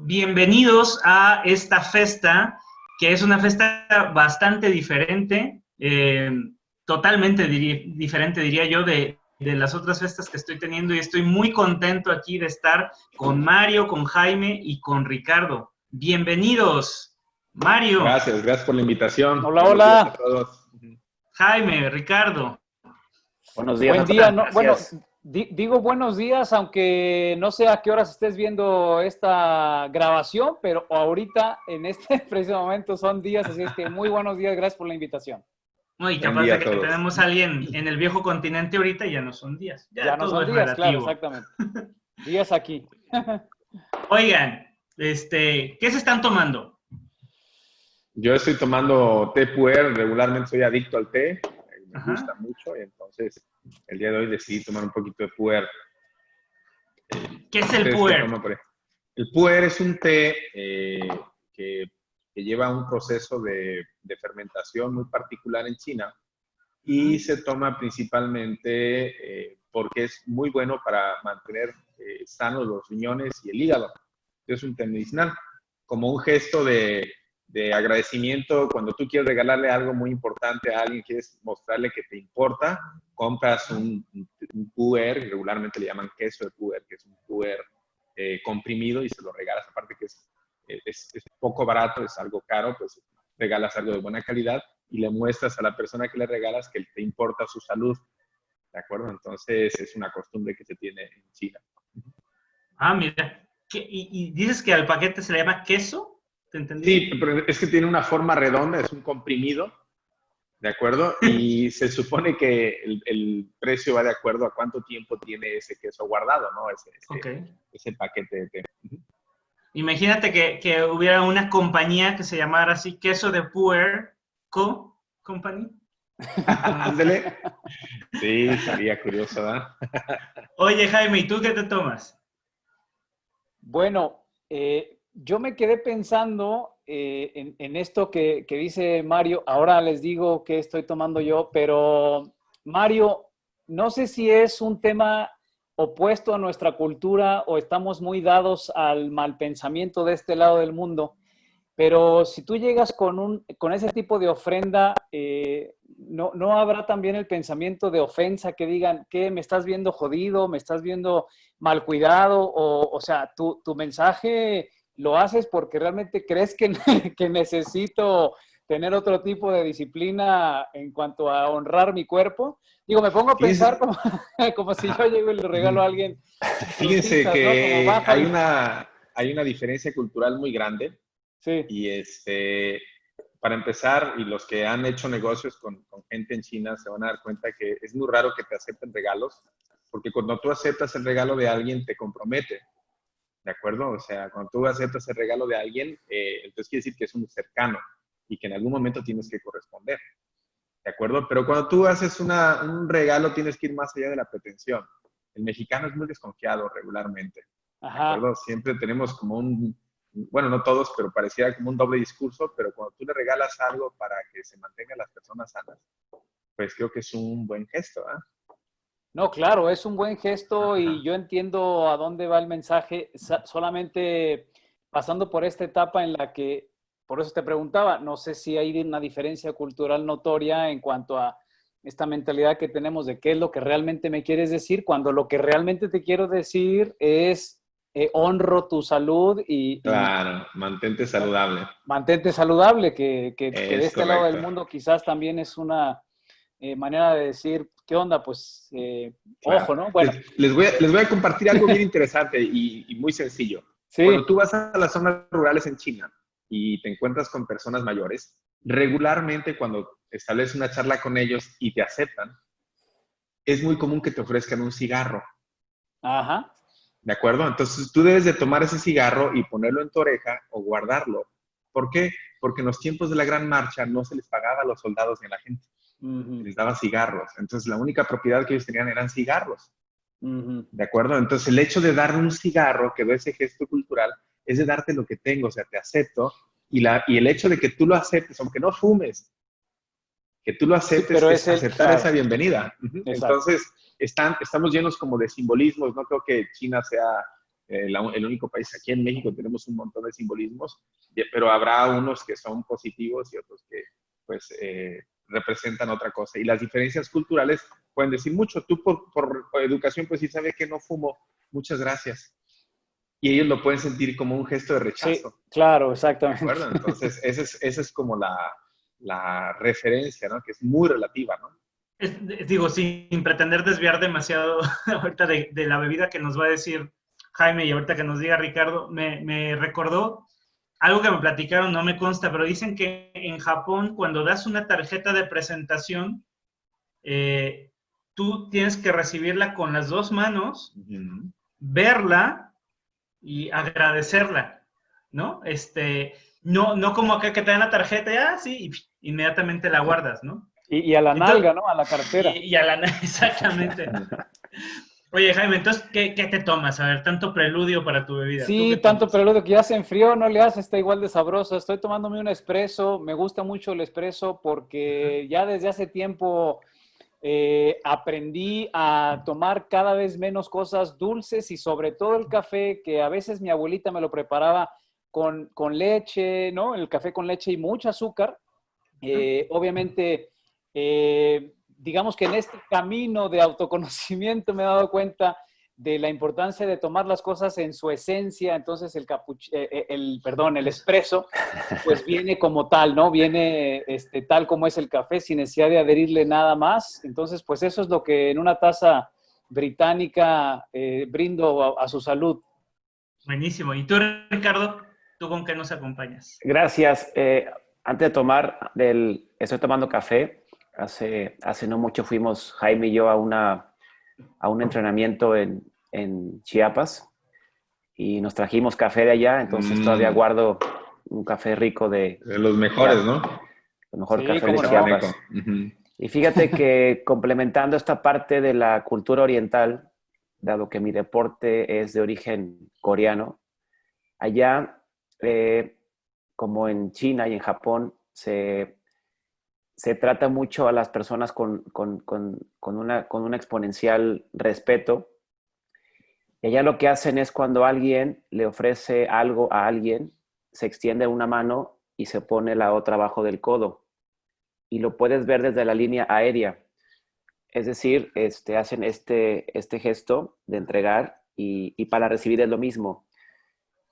bienvenidos a esta festa, que es una festa bastante diferente, totalmente diferente, diría yo, de las otras festas que estoy teniendo, y estoy muy contento aquí de estar con Mario, con Jaime y con Ricardo. Bienvenidos, Mario. Gracias por la invitación. Hola, Buenos días hola. a todos. Jaime, Ricardo. Buenos días. Buen día. No, bueno, digo buenos días, aunque no sé a qué horas estés viendo esta grabación, pero ahorita, en este preciso momento, son días, así es que muy buenos días, gracias por la invitación. Muy capaz de que tenemos a alguien en el viejo continente ahorita, ya no son días. Ya no son días, relativo. Claro, exactamente. Días aquí. Oigan, ¿qué se están tomando? Yo estoy tomando té puer, regularmente soy adicto al té, me gusta mucho, y entonces el día de hoy decidí tomar un poquito de puer. ¿Qué es el puer? El puer es un té que lleva un proceso de fermentación muy particular en China y se toma principalmente porque es muy bueno para mantener sanos los riñones y el hígado. Es un té medicinal, como un gesto de agradecimiento. Cuando tú quieres regalarle algo muy importante a alguien, quieres mostrarle que te importa, compras un puer, regularmente le llaman queso de puer, que es un puer comprimido, y se lo regalas. Aparte que es poco barato, es algo caro, pues regalas algo de buena calidad y le muestras a la persona que le regalas que te importa su salud, ¿de acuerdo? Entonces es una costumbre que se tiene en China. Ah, mira. ¿Y dices que al paquete se le llama queso? ¿Te entendí? Sí, pero es que tiene una forma redonda, es un comprimido, ¿de acuerdo? Y se supone que el precio va de acuerdo a cuánto tiempo tiene ese queso guardado, ¿no? Ese paquete de té. Imagínate que hubiera una compañía que se llamara así, Queso de Puer Company. Ándale. Sí, sería curioso, ¿verdad? Oye, Jaime, ¿y tú qué te tomas? Bueno, yo me quedé pensando en esto que dice Mario. Ahora les digo qué estoy tomando yo, pero Mario, no sé si es un tema opuesto a nuestra cultura o estamos muy dados al mal pensamiento de este lado del mundo, pero si tú llegas con ese tipo de ofrenda, ¿no habrá también el pensamiento de ofensa que digan, ¿qué? ¿Me estás viendo jodido? ¿Me estás viendo mal cuidado? O sea, tu mensaje lo haces porque realmente crees que necesito tener otro tipo de disciplina en cuanto a honrar mi cuerpo. Digo, me pongo a pensar como si yo llego y le regalo a alguien. Fíjense pizzas, que ¿no? hay una diferencia cultural muy grande. Sí. Y para empezar, y los que han hecho negocios con gente en China se van a dar cuenta que es muy raro que te acepten regalos, porque cuando tú aceptas el regalo de alguien te compromete, ¿de acuerdo? O sea, cuando tú aceptas el regalo de alguien, entonces quiere decir que es un cercano y que en algún momento tienes que corresponder, ¿de acuerdo? Pero cuando tú haces un regalo tienes que ir más allá de la pretensión. El mexicano es muy desconfiado regularmente, ¿de acuerdo? Siempre tenemos como bueno, no todos, pero pareciera como un doble discurso, pero cuando tú le regalas algo para que se mantengan las personas sanas, pues creo que es un buen gesto, ¿eh? No, claro, es un buen gesto y yo entiendo a dónde va el mensaje, solamente pasando por esta etapa en la que, por eso te preguntaba, no sé si hay una diferencia cultural notoria en cuanto a esta mentalidad que tenemos de qué es lo que realmente me quieres decir, cuando lo que realmente te quiero decir es honro tu salud Claro, mantente saludable. Mantente saludable, que de este lado del correcto. mundo quizás también es una manera de decir, ¿qué onda? Pues, Claro. ojo, ¿no? Bueno. Les voy a compartir algo bien interesante y muy sencillo. Sí. Cuando tú vas a las zonas rurales en China y te encuentras con personas mayores, regularmente cuando estableces una charla con ellos y te aceptan, es muy común que te ofrezcan un cigarro. Ajá. ¿De acuerdo? Entonces tú debes de tomar ese cigarro y ponerlo en tu oreja o guardarlo. ¿Por qué? Porque en los tiempos de la Gran Marcha no se les pagaba a los soldados ni a la gente. Les daban cigarros. Entonces la única propiedad que ellos tenían eran cigarros. ¿De acuerdo? Entonces el hecho de dar un cigarro, que ese gesto cultural, es de darte lo que tengo, o sea, te acepto. Y el hecho de que tú lo aceptes, aunque no fumes, que tú lo aceptes, sí, es aceptar esa bienvenida. Exacto. Entonces, estamos llenos como de simbolismos. No creo que China sea el único país. Aquí en México tenemos un montón de simbolismos, pero habrá unos que son positivos y otros que pues representan otra cosa. Y las diferencias culturales pueden decir mucho. Tú por educación pues sí sabes que no fumo, muchas gracias. Y ellos lo pueden sentir como un gesto de rechazo. Sí, claro, ¿De exactamente. acuerdo? Entonces, esa es como la referencia, ¿no? Que es muy relativa, ¿no? Digo, sin pretender desviar demasiado ahorita de la bebida que nos va a decir Jaime y ahorita que nos diga Ricardo, me recordó algo que me platicaron, no me consta, pero dicen que en Japón cuando das una tarjeta de presentación, tú tienes que recibirla con las dos manos, verla y agradecerla, ¿no? No como acá que te dan la tarjeta y, sí, y inmediatamente la guardas, ¿no? Y a la nalga, ¿no? A la cartera. Y a la exactamente. Oye, Jaime, entonces, ¿qué te tomas? A ver, tanto preludio para tu bebida. Sí, tanto preludio que ya se enfrió, no le hace, está igual de sabroso. Estoy tomándome un espresso, me gusta mucho el espresso porque ya desde hace tiempo aprendí a tomar cada vez menos cosas dulces y sobre todo el café, que a veces mi abuelita me lo preparaba con leche, ¿no? El café con leche y mucho azúcar. Obviamente, digamos que en este camino de autoconocimiento me he dado cuenta de la importancia de tomar las cosas en su esencia. Entonces el espresso, pues viene como tal, ¿no? Viene tal como es el café, sin necesidad de adherirle nada más. Entonces, pues eso es lo que en una taza británica brindo a su salud. Buenísimo. ¿Y tú, Ricardo? ¿Tú con qué nos acompañas? Gracias. Antes de tomar, estoy tomando café. Hace no mucho fuimos, Jaime y yo, a un entrenamiento en Chiapas y nos trajimos café de allá, entonces todavía guardo un café rico de los mejores, ¿no? El mejor Sí, café de cómo no. Chiapas. Y fíjate que complementando esta parte de la cultura oriental, dado que mi deporte es de origen coreano, allá, como en China y en Japón, se trata mucho a las personas con una exponencial respeto. Y allá lo que hacen es cuando alguien le ofrece algo a alguien, se extiende una mano y se pone la otra abajo del codo. Y lo puedes ver desde la línea aérea. Es decir, hacen este gesto de entregar y para recibir es lo mismo.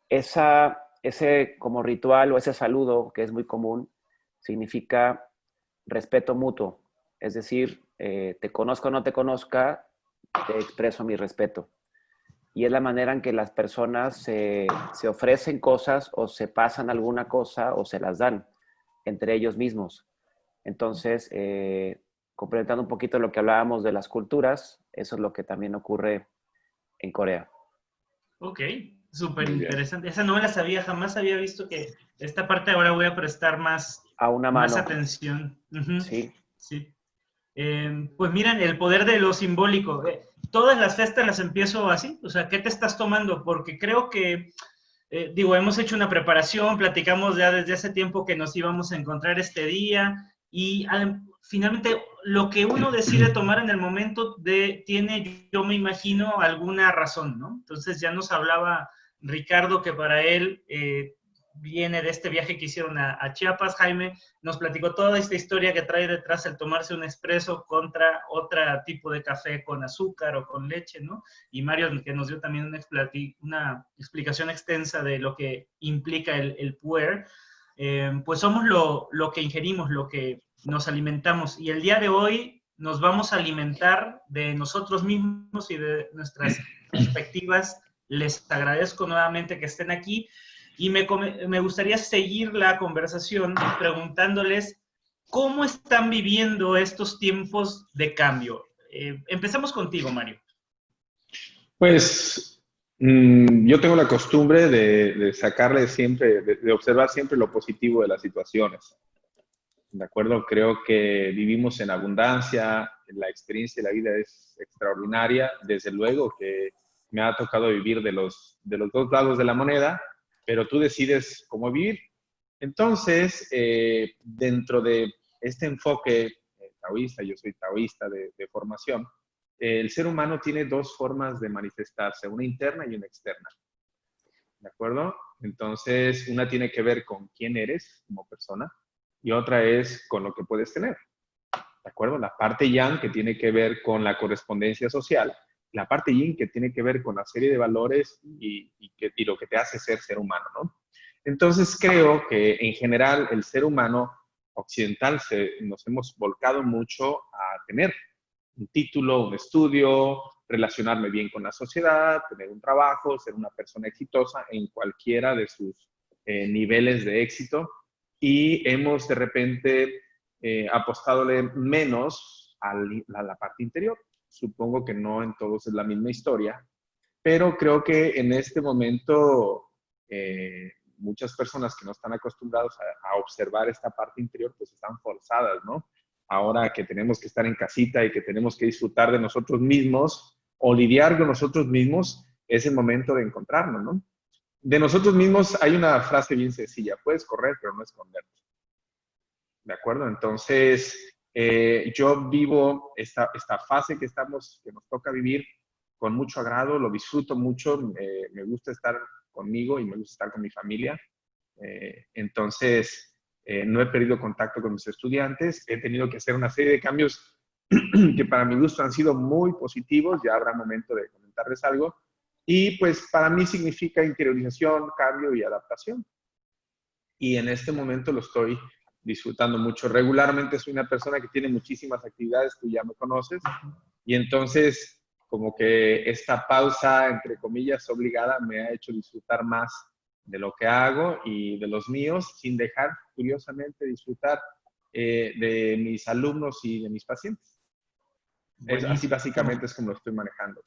Ese como ritual o ese saludo, que es muy común, significa respeto mutuo. Es decir, te conozco o no te conozca, te expreso mi respeto. Y es la manera en que las personas se ofrecen cosas o se pasan alguna cosa o se las dan entre ellos mismos. Entonces, complementando un poquito lo que hablábamos de las culturas, eso es lo que también ocurre en Corea. Ok, súper interesante. Esa no me la sabía, jamás había visto que esta parte ahora voy a prestar más atención. Sí. Sí. Pues miren, el poder de lo simbólico. Todas las fiestas las empiezo así. O sea, ¿qué te estás tomando? Porque creo que, hemos hecho una preparación, platicamos ya desde hace tiempo que nos íbamos a encontrar este día y finalmente lo que uno decide tomar en el momento tiene, yo me imagino, alguna razón, ¿no? Entonces ya nos hablaba Ricardo que para él viene de este viaje que hicieron a Chiapas. Jaime nos platicó toda esta historia que trae detrás el tomarse un espresso contra otro tipo de café con azúcar o con leche, ¿no? Y Mario que nos dio también una explicación extensa de lo que implica el puer. Pues somos lo que ingerimos, lo que nos alimentamos. Y el día de hoy nos vamos a alimentar de nosotros mismos y de nuestras perspectivas. Les agradezco nuevamente que estén aquí. Y me gustaría seguir la conversación preguntándoles cómo están viviendo estos tiempos de cambio. Empecemos contigo, Mario. Pues yo tengo la costumbre de sacarle siempre, de observar siempre lo positivo de las situaciones. ¿De acuerdo? Creo que vivimos en abundancia, la experiencia de la vida es extraordinaria. Desde luego que me ha tocado vivir de los dos lados de la moneda, pero tú decides cómo vivir. Entonces, dentro de este enfoque taoísta, yo soy taoísta de formación, el ser humano tiene dos formas de manifestarse, una interna y una externa. ¿de acuerdo? Entonces, una tiene que ver con quién eres como persona y otra es con lo que puedes tener, ¿de acuerdo? La parte yang que tiene que ver con la correspondencia social, la parte yin que tiene que ver con la serie de valores y lo que te hace ser humano, ¿no? Entonces creo que en general el ser humano occidental nos hemos volcado mucho a tener un título, un estudio, relacionarme bien con la sociedad, tener un trabajo, ser una persona exitosa en cualquiera de sus niveles de éxito y hemos de repente apostadole menos a la parte interior. Supongo que no en todos es la misma historia, pero creo que en este momento muchas personas que no están acostumbrados a observar esta parte interior, pues están forzadas, ¿no? Ahora que tenemos que estar en casita y que tenemos que disfrutar de nosotros mismos o lidiar con nosotros mismos, es el momento de encontrarnos, ¿no? De nosotros mismos hay una frase bien sencilla, puedes correr, pero no esconderte. ¿De acuerdo? Entonces, yo vivo esta fase que nos toca vivir con mucho agrado, lo disfruto mucho, me gusta estar conmigo y me gusta estar con mi familia. Entonces, no he perdido contacto con mis estudiantes, he tenido que hacer una serie de cambios que para mi gusto han sido muy positivos, ya habrá momento de comentarles algo, y pues para mí significa interiorización, cambio y adaptación. Y en este momento lo estoy disfrutando mucho. Regularmente soy una persona que tiene muchísimas actividades, tú ya me conoces, y entonces como que esta pausa, entre comillas, obligada, me ha hecho disfrutar más de lo que hago y de los míos, sin dejar, curiosamente, disfrutar de mis alumnos y de mis pacientes. Así básicamente es como lo estoy manejando.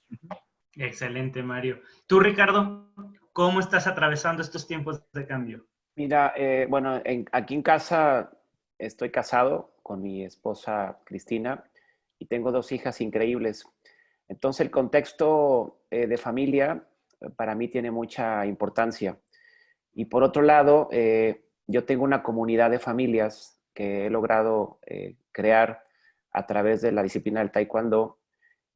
Excelente, Mario. Tú, Ricardo, ¿cómo estás atravesando estos tiempos de cambio? Mira, bueno, aquí en casa estoy casado con mi esposa Cristina y tengo 2 hijas increíbles. Entonces el contexto de familia para mí tiene mucha importancia. Y por otro lado, yo tengo una comunidad de familias que he logrado crear a través de la disciplina del Taekwondo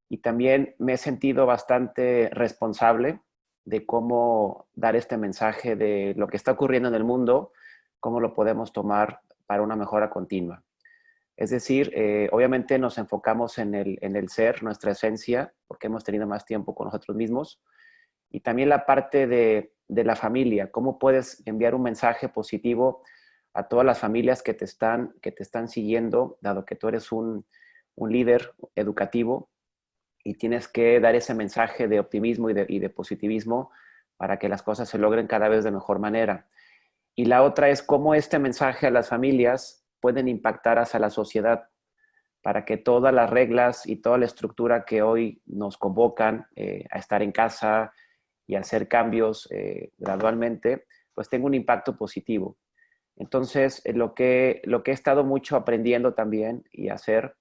y también me he sentido bastante responsable de cómo dar este mensaje de lo que está ocurriendo en el mundo, cómo lo podemos tomar para una mejora continua. Es decir, obviamente nos enfocamos en el ser, nuestra esencia, porque hemos tenido más tiempo con nosotros mismos, y también la parte de la familia, cómo puedes enviar un mensaje positivo a todas las familias que te están siguiendo, dado que tú eres un líder educativo y tienes que dar ese mensaje de optimismo y de positivismo para que las cosas se logren cada vez de mejor manera. Y la otra es cómo este mensaje a las familias pueden impactar hacia la sociedad para que todas las reglas y toda la estructura que hoy nos convocan a estar en casa y a hacer cambios gradualmente, pues tenga un impacto positivo. Entonces, lo que he estado mucho aprendiendo también y hacer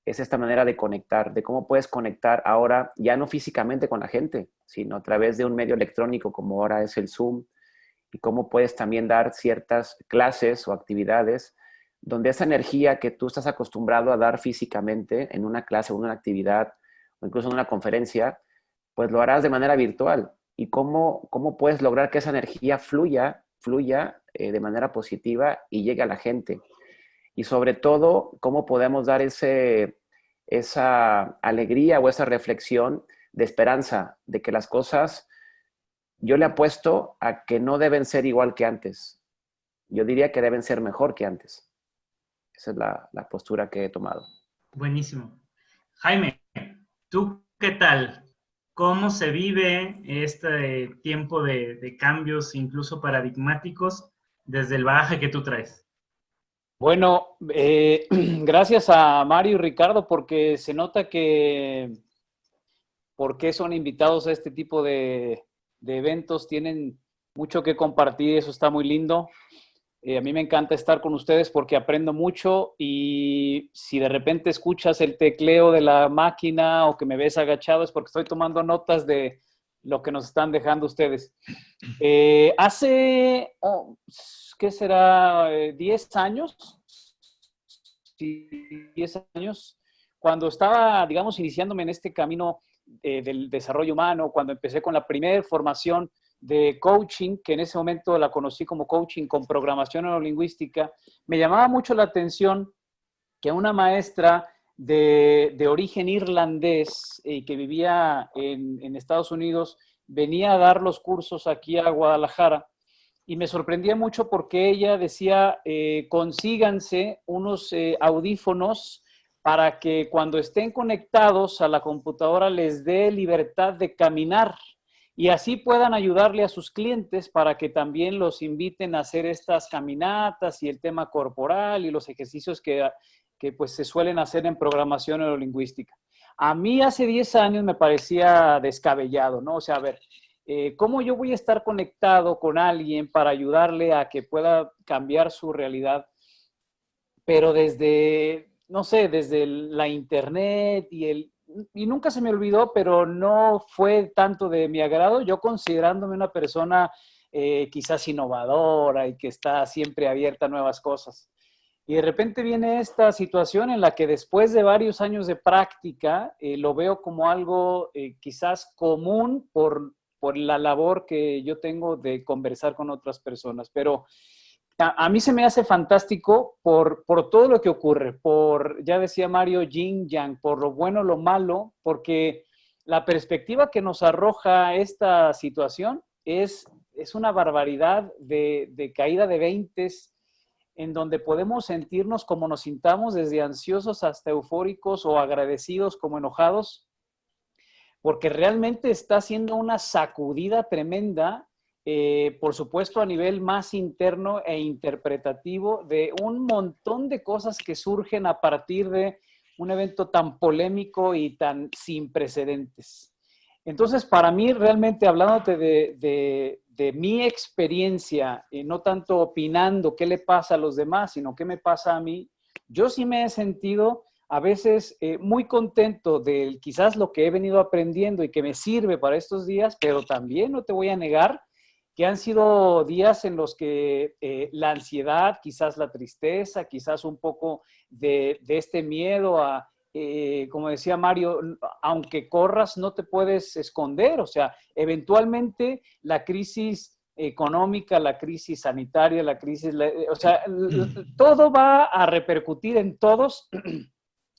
es esta manera de conectar, de cómo puedes conectar ahora ya no físicamente con la gente, sino a través de un medio electrónico como ahora es el Zoom, y cómo puedes también dar ciertas clases o actividades donde esa energía que tú estás acostumbrado a dar físicamente en una clase o en una actividad o incluso en una conferencia, pues lo harás de manera virtual. Y cómo puedes lograr que esa energía fluya de manera positiva y llegue a la gente. Y sobre todo, cómo podemos dar esa alegría o esa reflexión de esperanza, de que las cosas, yo le apuesto a que no deben ser igual que antes. Yo diría que deben ser mejor que antes. Esa es la postura que he tomado. Buenísimo. Jaime, ¿tú qué tal? ¿Cómo se vive este tiempo de cambios, incluso paradigmáticos, desde el bagaje que tú traes? Bueno, gracias a Mario y Ricardo porque se nota que por qué son invitados a este tipo de eventos, tienen mucho que compartir, eso está muy lindo. A mí me encanta estar con ustedes porque aprendo mucho y si de repente escuchas el tecleo de la máquina o que me ves agachado es porque estoy tomando notas de lo que nos están dejando ustedes. Hace, ¿qué será? 10 años. Sí, 10 años. Cuando estaba, digamos, iniciándome en este camino del desarrollo humano, cuando empecé con la primera formación de coaching, que en ese momento la conocí como coaching con programación neurolingüística, me llamaba mucho la atención que una maestra de origen irlandés y que vivía en Estados Unidos venía a dar los cursos aquí a Guadalajara. Y me sorprendía mucho porque ella decía, consíganse unos audífonos para que cuando estén conectados a la computadora les dé libertad de caminar y así puedan ayudarle a sus clientes para que también los inviten a hacer estas caminatas y el tema corporal y los ejercicios que pues se suelen hacer en programación neurolingüística. A mí hace 10 años me parecía descabellado, ¿no? O sea, a ver, ¿cómo yo voy a estar conectado con alguien para ayudarle a que pueda cambiar su realidad? Pero desde, no sé, desde la internet y nunca se me olvidó, pero no fue tanto de mi agrado, yo considerándome una persona quizás innovadora y que está siempre abierta a nuevas cosas. Y de repente viene esta situación en la que después de varios años de práctica, lo veo como algo quizás común por la labor que yo tengo de conversar con otras personas. Pero a mí se me hace fantástico por todo lo que ocurre, ya decía Mario, yin yang, por lo bueno, lo malo, porque la perspectiva que nos arroja esta situación es una barbaridad de caída de veintes, en donde podemos sentirnos como nos sintamos, desde ansiosos hasta eufóricos o agradecidos como enojados, porque realmente está haciendo una sacudida tremenda, por supuesto a nivel más interno e interpretativo, de un montón de cosas que surgen a partir de un evento tan polémico y tan sin precedentes. Entonces, para mí, realmente, hablándote de mi experiencia, no tanto opinando qué le pasa a los demás, sino qué me pasa a mí, yo sí me he sentido a veces muy contento de quizás lo que he venido aprendiendo y que me sirve para estos días, pero también no te voy a negar que han sido días en los que la ansiedad, quizás la tristeza, quizás un poco de este miedo a, como decía Mario, aunque corras no te puedes esconder, o sea, eventualmente la crisis económica, la crisis sanitaria, la crisis, o sea, todo va a repercutir en todos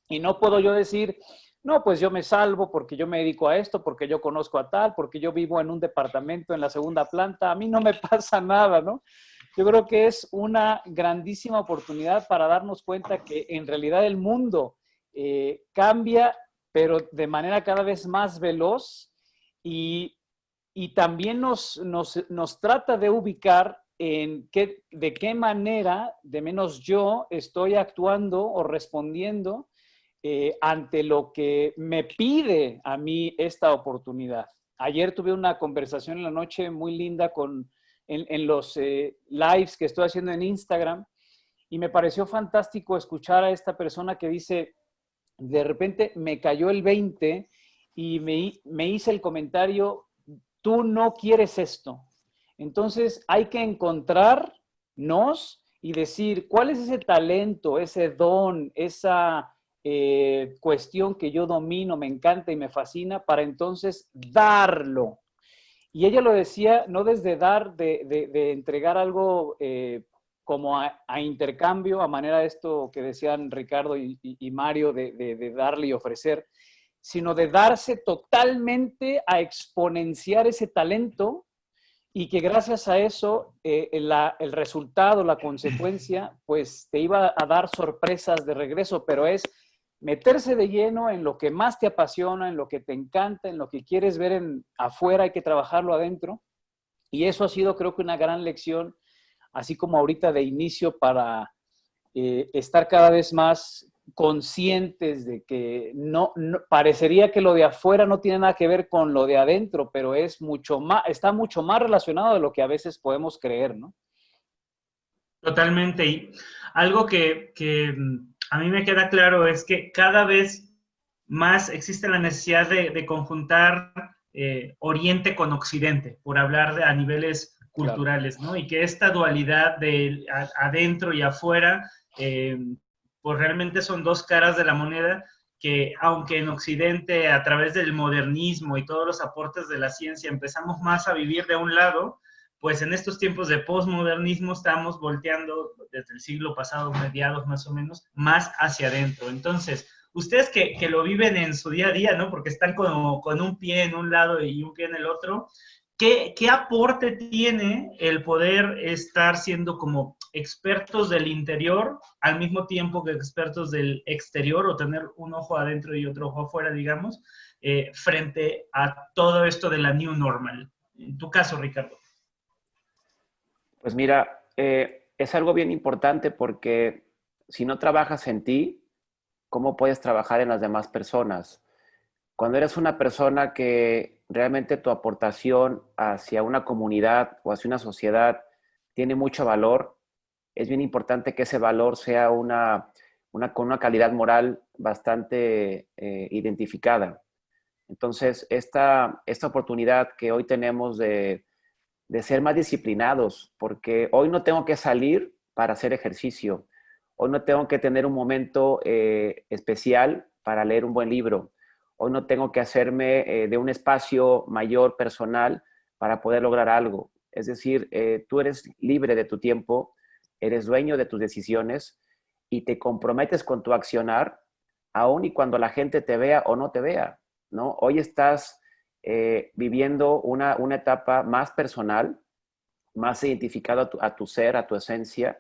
y no puedo yo decir, no, pues yo me salvo porque yo me dedico a esto, porque yo conozco a tal, porque yo vivo en un departamento en la segunda planta, a mí no me pasa nada, ¿no? Yo creo que es una grandísima oportunidad para darnos cuenta que en realidad el mundo cambia, pero de manera cada vez más veloz y también nos trata de ubicar en de qué manera, de menos yo, estoy actuando o respondiendo ante lo que me pide a mí esta oportunidad. Ayer tuve una conversación en la noche muy linda en los lives que estoy haciendo en Instagram y me pareció fantástico escuchar a esta persona que dice, de repente me cayó el 20 y me hice el comentario, tú no quieres esto. Entonces hay que encontrarnos y decir, ¿cuál es ese talento, ese don, esa cuestión que yo domino, me encanta y me fascina, para entonces darlo? Y ella lo decía, no desde dar, de entregar algo como a intercambio, a manera de esto que decían Ricardo y Mario, de darle y ofrecer, sino de darse totalmente a exponenciar ese talento y que gracias a eso el resultado, la consecuencia, pues te iba a dar sorpresas de regreso, pero es meterse de lleno en lo que más te apasiona, en lo que te encanta, en lo que quieres ver afuera, hay que trabajarlo adentro. Y eso ha sido, creo que, una gran lección, así como ahorita de inicio, para estar cada vez más conscientes de que no, parecería que lo de afuera no tiene nada que ver con lo de adentro, pero es mucho más, está mucho más relacionado de lo que a veces podemos creer, ¿no? Totalmente. Y algo que a mí me queda claro es que cada vez más existe la necesidad de conjuntar Oriente con Occidente, por hablar a niveles culturales, claro, ¿no? Y que esta dualidad de adentro y afuera, pues realmente son dos caras de la moneda que aunque en Occidente, a través del modernismo y todos los aportes de la ciencia, empezamos más a vivir de un lado, pues en estos tiempos de posmodernismo estamos volteando desde el siglo pasado, mediados más o menos, más hacia adentro. Entonces, ustedes que lo viven en su día a día, ¿no? Porque están con un pie en un lado y un pie en el otro, ¿qué aporte tiene el poder estar siendo como expertos del interior al mismo tiempo que expertos del exterior, o tener un ojo adentro y otro ojo afuera, digamos, frente a todo esto de la new normal? En tu caso, Ricardo. Pues mira, es algo bien importante porque si no trabajas en ti, ¿cómo puedes trabajar en las demás personas? Cuando eres una persona que realmente tu aportación hacia una comunidad o hacia una sociedad tiene mucho valor, es bien importante que ese valor sea con una calidad moral bastante identificada. Entonces, esta oportunidad que hoy tenemos de ser más disciplinados, porque hoy no tengo que salir para hacer ejercicio, hoy no tengo que tener un momento especial para leer un buen libro, hoy no tengo que hacerme de un espacio mayor personal para poder lograr algo. Es decir, tú eres libre de tu tiempo, eres dueño de tus decisiones y te comprometes con tu accionar, aun y cuando la gente te vea o no te vea, ¿no? Hoy estás viviendo una etapa más personal, más identificado a tu ser, a tu esencia,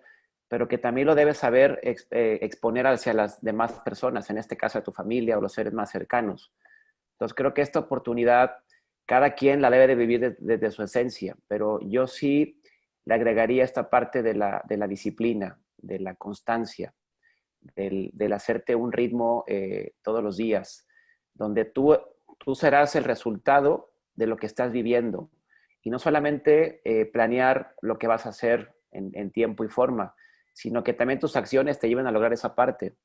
pero que también lo debes saber exponer hacia las demás personas, en este caso a tu familia o los seres más cercanos. Entonces creo que esta oportunidad cada quien la debe de vivir desde su esencia, pero yo sí le agregaría esta parte de la disciplina, de la constancia, del hacerte un ritmo todos los días, donde tú serás el resultado de lo que estás viviendo. Y no solamente planear lo que vas a hacer en tiempo y forma, sino que también tus acciones te lleven a lograr esa parte.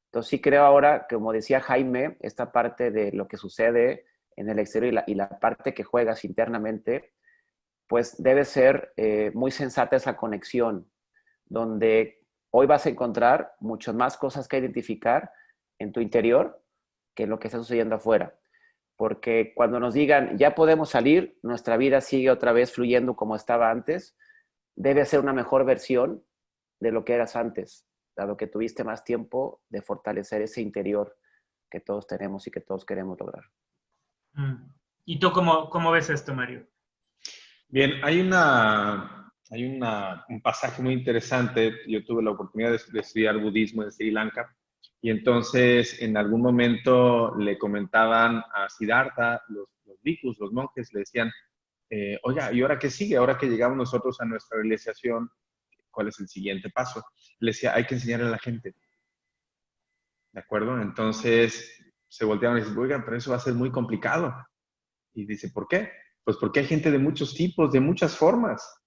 Entonces sí creo ahora, como decía Jaime, esta parte de lo que sucede en el exterior y la parte que juegas internamente, pues debe ser muy sensata esa conexión, donde hoy vas a encontrar muchas más cosas que identificar en tu interior que en lo que está sucediendo afuera. Porque cuando nos digan, ya podemos salir, nuestra vida sigue otra vez fluyendo como estaba antes, debe ser una mejor versión de lo que eras antes, dado que tuviste más tiempo de fortalecer ese interior que todos tenemos y que todos queremos lograr. ¿Y tú cómo ves esto, Mario? Bien, un pasaje muy interesante. Yo tuve la oportunidad de estudiar budismo en Sri Lanka y entonces en algún momento le comentaban a Siddhartha, los bhikkhus, los monjes, le decían, oiga, ¿y ahora qué sigue? Ahora que llegamos nosotros a nuestra realización, ¿cuál es el siguiente paso? Le decía, hay que enseñarle a la gente. ¿De acuerdo? Entonces se volteaban y dicen, oigan, pero eso va a ser muy complicado. Y dice, ¿por qué? Pues porque hay gente de muchos tipos, de muchas formas.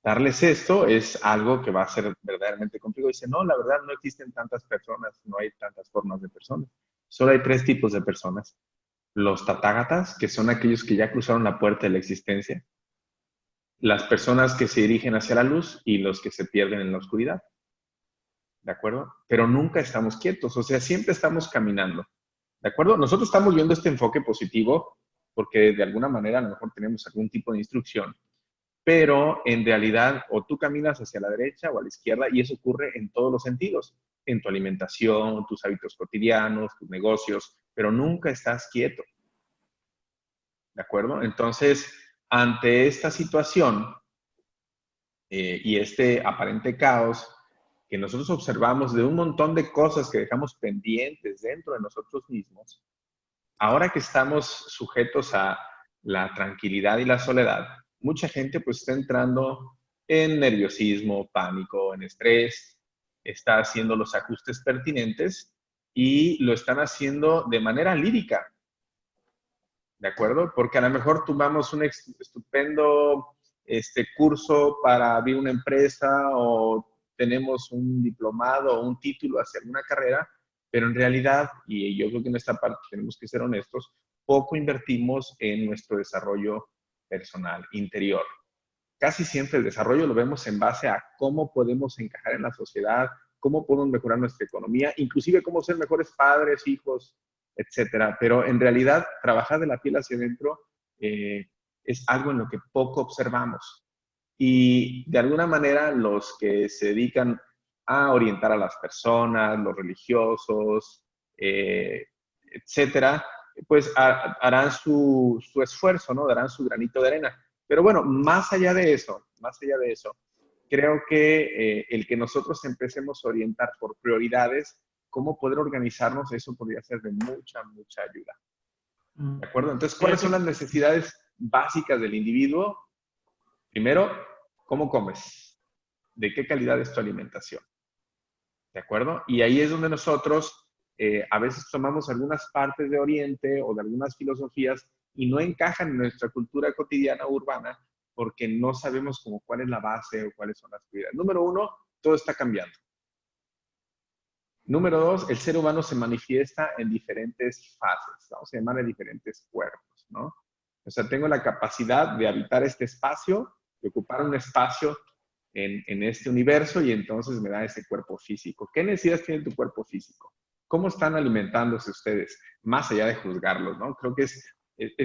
Darles esto es algo que va a ser verdaderamente complicado. Dice, no, la verdad no existen tantas personas, no hay tantas formas de personas. Solo hay 3 tipos de personas. Los tathagatas, que son aquellos que ya cruzaron la puerta de la existencia. Las personas que se dirigen hacia la luz y los que se pierden en la oscuridad. ¿De acuerdo? Pero nunca estamos quietos, o sea, siempre estamos caminando. ¿De acuerdo? Nosotros estamos viendo este enfoque positivo porque de alguna manera a lo mejor tenemos algún tipo de instrucción, pero en realidad o tú caminas hacia la derecha o a la izquierda y eso ocurre en todos los sentidos, en tu alimentación, tus hábitos cotidianos, tus negocios, pero nunca estás quieto. ¿De acuerdo? Entonces, ante esta situación y este aparente caos que nosotros observamos de un montón de cosas que dejamos pendientes dentro de nosotros mismos, ahora que estamos sujetos a la tranquilidad y la soledad, mucha gente pues está entrando en nerviosismo, pánico, en estrés, está haciendo los ajustes pertinentes y lo están haciendo de manera lírica, ¿de acuerdo? Porque a lo mejor tomamos un estupendo curso para abrir una empresa o tenemos un diplomado o un título hacia alguna carrera, pero en realidad, y yo creo que en esta parte tenemos que ser honestos, poco invertimos en nuestro desarrollo personal, interior. Casi siempre el desarrollo lo vemos en base a cómo podemos encajar en la sociedad, cómo podemos mejorar nuestra economía, inclusive cómo ser mejores padres, hijos, etcétera. Pero en realidad, trabajar de la piel hacia adentro es algo en lo que poco observamos. Y de alguna manera, los que se dedican a orientar a las personas, los religiosos, etcétera, pues harán su esfuerzo, ¿no? Darán su granito de arena. Pero bueno, más allá de eso, creo que el que nosotros empecemos a orientar por prioridades, cómo poder organizarnos, eso podría ser de mucha, mucha ayuda. ¿De acuerdo? Entonces, ¿cuáles son las necesidades básicas del individuo? Primero, ¿cómo comes? ¿De qué calidad es tu alimentación? ¿De acuerdo? Y ahí es donde nosotros a veces tomamos algunas partes de Oriente o de algunas filosofías y no encajan en nuestra cultura cotidiana urbana porque no sabemos como cuál es la base o cuáles son las prioridades. Número uno, todo está cambiando. Número dos, el ser humano se manifiesta en diferentes fases, vamos a llamar de diferentes cuerpos, ¿no? O sea, tengo la capacidad de habitar este espacio, de ocupar un espacio en este universo y entonces me da ese cuerpo físico. ¿Qué necesidades tiene tu cuerpo físico? ¿Cómo están alimentándose ustedes? Más allá de juzgarlos, ¿no? Creo que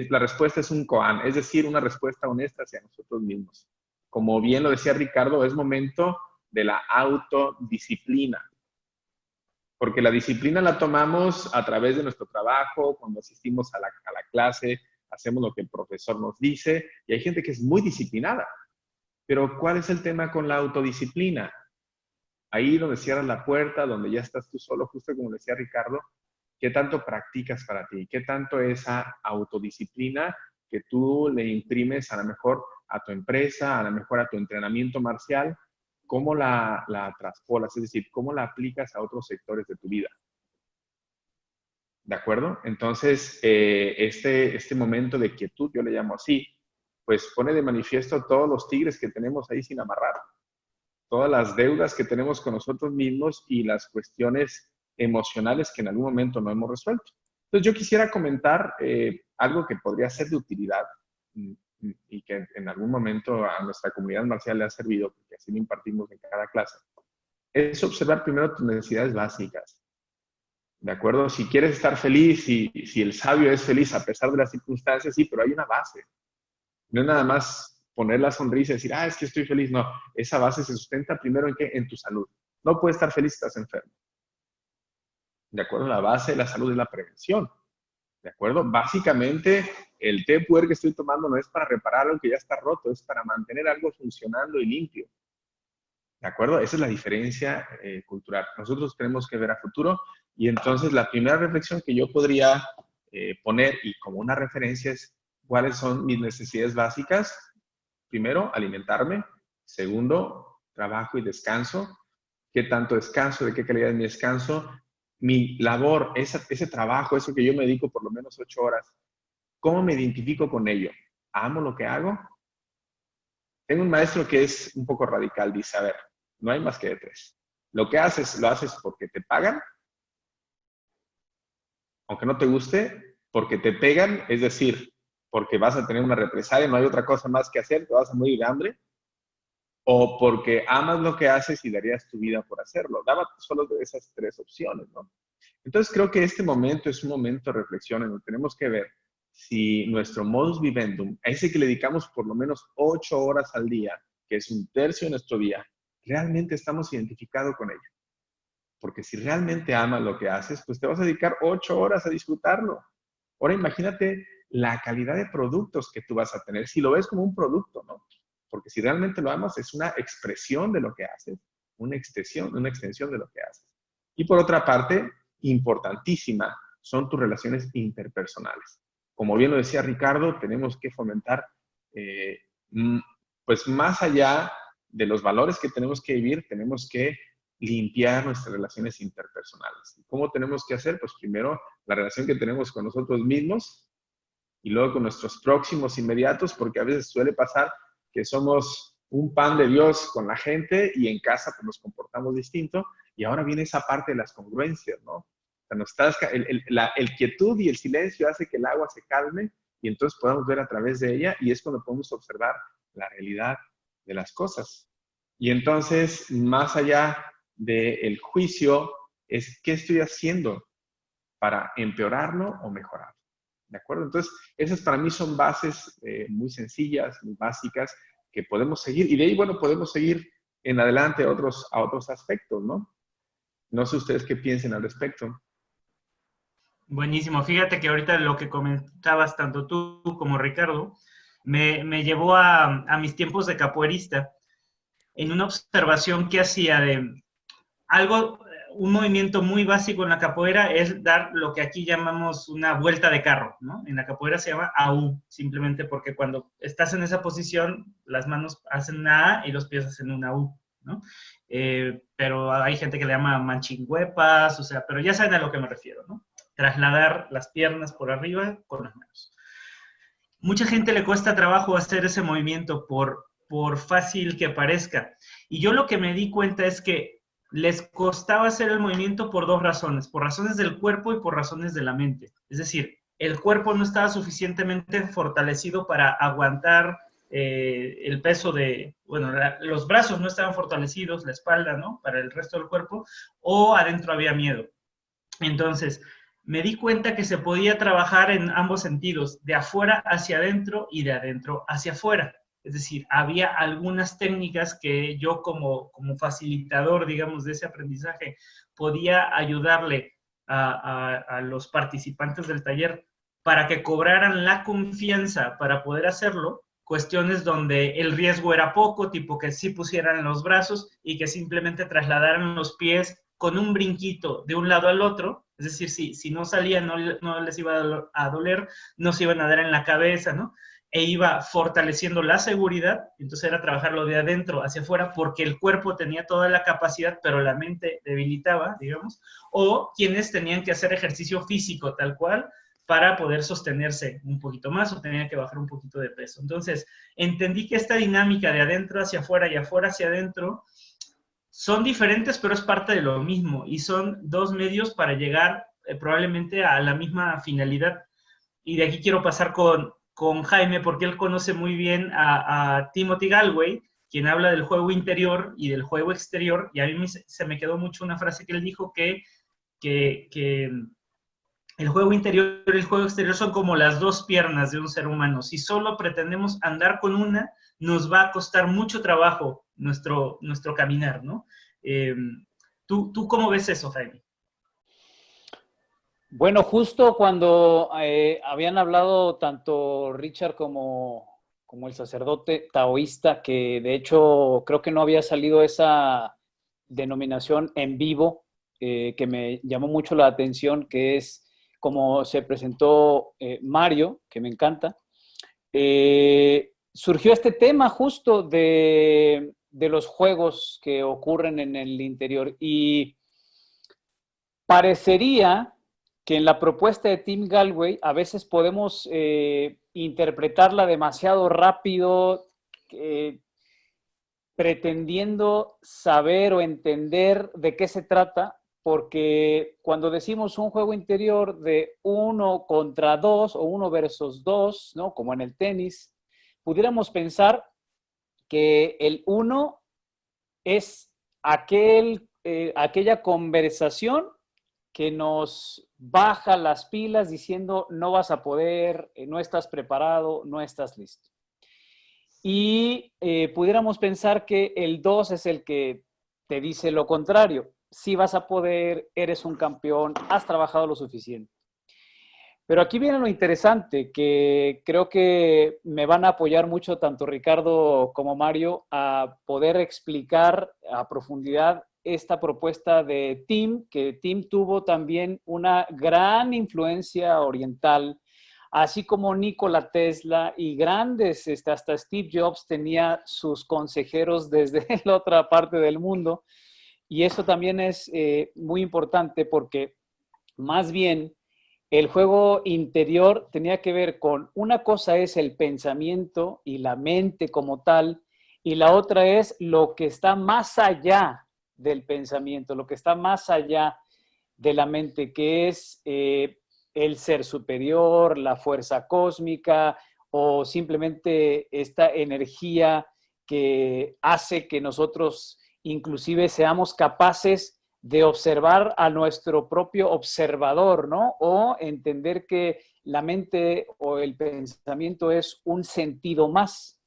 la respuesta es un koan, es decir, una respuesta honesta hacia nosotros mismos. Como bien lo decía Ricardo, es momento de la autodisciplina. Porque la disciplina la tomamos a través de nuestro trabajo, cuando asistimos a la clase, hacemos lo que el profesor nos dice, y hay gente que es muy disciplinada. Pero ¿cuál es el tema con la autodisciplina? Ahí donde cierras la puerta, donde ya estás tú solo, justo como decía Ricardo, ¿qué tanto practicas para ti? ¿Qué tanto esa autodisciplina que tú le imprimes a lo mejor a tu empresa, a lo mejor a tu entrenamiento marcial? ¿Cómo la traspolas? Es decir, ¿cómo la aplicas a otros sectores de tu vida? ¿De acuerdo? Entonces, este momento de quietud, yo le llamo así, pues pone de manifiesto todos los tigres que tenemos ahí sin amarrar, todas las deudas que tenemos con nosotros mismos y las cuestiones emocionales que en algún momento no hemos resuelto. Entonces, yo quisiera comentar algo que podría ser de utilidad y que en algún momento a nuestra comunidad marcial le ha servido, porque así lo impartimos en cada clase, es observar primero tus necesidades básicas. ¿De acuerdo? Si quieres estar feliz, si el sabio es feliz a pesar de las circunstancias, sí, pero hay una base. No es nada más poner la sonrisa y decir, es que estoy feliz. No, esa base se sustenta primero ¿en qué? En tu salud. No puedes estar feliz si estás enfermo. ¿De acuerdo? La base de la salud es la prevención. ¿De acuerdo? Básicamente, el té puer que estoy tomando no es para reparar algo que ya está roto, es para mantener algo funcionando y limpio. ¿De acuerdo? Esa es la diferencia cultural. Nosotros tenemos que ver a futuro y entonces la primera reflexión que yo podría poner y como una referencia es cuáles son mis necesidades básicas. Primero, alimentarme. Segundo, trabajo y descanso. ¿Qué tanto descanso? ¿De qué calidad es mi descanso? Mi labor, ese trabajo, eso que yo me dedico por lo menos 8 horas. ¿Cómo me identifico con ello? ¿Amo lo que hago? Tengo un maestro que es un poco radical. Dice, a ver, no hay más que de 3. Lo que haces, lo haces porque te pagan, aunque no te guste, porque te pegan, es decir, porque vas a tener una represalia, no hay otra cosa más que hacer, te vas a morir de hambre, o porque amas lo que haces y darías tu vida por hacerlo. Daba solo de esas 3 opciones, ¿no? Entonces creo que este momento es un momento de reflexión en donde tenemos que ver si nuestro modus vivendum, a ese que le dedicamos por lo menos 8 horas al día, que es un tercio de nuestro día, realmente estamos identificados con ello. Porque si realmente amas lo que haces, pues te vas a dedicar 8 horas a disfrutarlo. Ahora imagínate la calidad de productos que tú vas a tener, si lo ves como un producto, ¿no? Porque si realmente lo amas, es una expresión de lo que haces, una extensión de lo que haces. Y por otra parte, importantísima, son tus relaciones interpersonales. Como bien lo decía Ricardo, tenemos que fomentar, pues más allá de los valores que tenemos que vivir, tenemos que limpiar nuestras relaciones interpersonales. ¿Cómo tenemos que hacer? Pues primero, la relación que tenemos con nosotros mismos y luego con nuestros próximos inmediatos, porque a veces suele pasar que somos un pan de Dios con la gente y en casa pues, nos comportamos distinto. Y ahora viene esa parte de las congruencias, ¿no? O sea, el quietud y el silencio hace que el agua se calme y entonces podamos ver a través de ella y es cuando podemos observar la realidad de las cosas. Y entonces, más allá del juicio es qué estoy haciendo para empeorarlo o mejorarlo. ¿De acuerdo? Entonces, esas para mí son bases muy sencillas, muy básicas, que podemos seguir. Y de ahí, bueno, podemos seguir en adelante a otros aspectos, ¿no? No sé ustedes qué piensen al respecto. Buenísimo. Fíjate que ahorita lo que comentabas tanto tú como Ricardo me llevó a mis tiempos de capoeirista en una observación que hacía de algo, un movimiento muy básico en la capoeira es dar lo que aquí llamamos una vuelta de carro, ¿no? En la capoeira se llama AU, simplemente porque cuando estás en esa posición, las manos hacen una A y los pies hacen una U, ¿no? Pero hay gente que le llama manchinguepas, o sea, pero ya saben a lo que me refiero, ¿no? Trasladar las piernas por arriba con las manos. Mucha gente le cuesta trabajo hacer ese movimiento por fácil que parezca. Y yo lo que me di cuenta es que les costaba hacer el movimiento por dos razones, por razones del cuerpo y por razones de la mente. Es decir, el cuerpo no estaba suficientemente fortalecido para aguantar el peso de, bueno, los brazos no estaban fortalecidos, la espalda, ¿no? Para el resto del cuerpo, o adentro había miedo. Entonces, me di cuenta que se podía trabajar en ambos sentidos, de afuera hacia adentro y de adentro hacia afuera. Es decir, había algunas técnicas que yo como facilitador, digamos, de ese aprendizaje, podía ayudarle a los participantes del taller para que cobraran la confianza para poder hacerlo, cuestiones donde el riesgo era poco, tipo que sí pusieran los brazos y que simplemente trasladaran los pies con un brinquito de un lado al otro, es decir, si no salían, no les iba a doler, no se iban a dar en la cabeza, ¿no? E iba fortaleciendo la seguridad, entonces era trabajarlo de adentro hacia afuera, porque el cuerpo tenía toda la capacidad, pero la mente debilitaba, digamos, o quienes tenían que hacer ejercicio físico tal cual, para poder sostenerse un poquito más o tenían que bajar un poquito de peso. Entonces, entendí que esta dinámica de adentro hacia afuera y afuera hacia adentro son diferentes, pero es parte de lo mismo y son dos medios para llegar probablemente a la misma finalidad. Y de aquí quiero pasar con Jaime, porque él conoce muy bien a Timothy Galway, quien habla del juego interior y del juego exterior, y a mí se me quedó mucho una frase que él dijo que el juego interior y el juego exterior son como las dos piernas de un ser humano. Si solo pretendemos andar con una, nos va a costar mucho trabajo nuestro caminar, ¿no? ¿Tú cómo ves eso, Jaime? Bueno, justo cuando habían hablado tanto Richard como el sacerdote taoísta, que de hecho creo que no había salido esa denominación en vivo, que me llamó mucho la atención, que es como se presentó Mario, que me encanta, surgió este tema justo de los juegos que ocurren en el interior y parecería que en la propuesta de Tim Galway a veces podemos interpretarla demasiado rápido, pretendiendo saber o entender de qué se trata, porque cuando decimos un juego interior de 1 contra 2 o 1 versus 2, ¿no? Como en el tenis, pudiéramos pensar que el 1 es aquella conversación que nos baja las pilas diciendo no vas a poder, no estás preparado, no estás listo. Y pudiéramos pensar que el 2 es el que te dice lo contrario. Sí vas a poder, eres un campeón, has trabajado lo suficiente. Pero aquí viene lo interesante, que creo que me van a apoyar mucho tanto Ricardo como Mario a poder explicar a profundidad esta propuesta de Tim, que Tim tuvo también una gran influencia oriental, así como Nikola Tesla y grandes, hasta Steve Jobs tenía sus consejeros desde la otra parte del mundo. Y eso también es muy importante porque más bien el juego interior tenía que ver con, una cosa es el pensamiento y la mente como tal, y la otra es lo que está más allá del pensamiento, lo que está más allá de la mente, que es el ser superior, la fuerza cósmica o simplemente esta energía que hace que nosotros inclusive seamos capaces de observar a nuestro propio observador, ¿no? O entender que la mente o el pensamiento es un sentido más.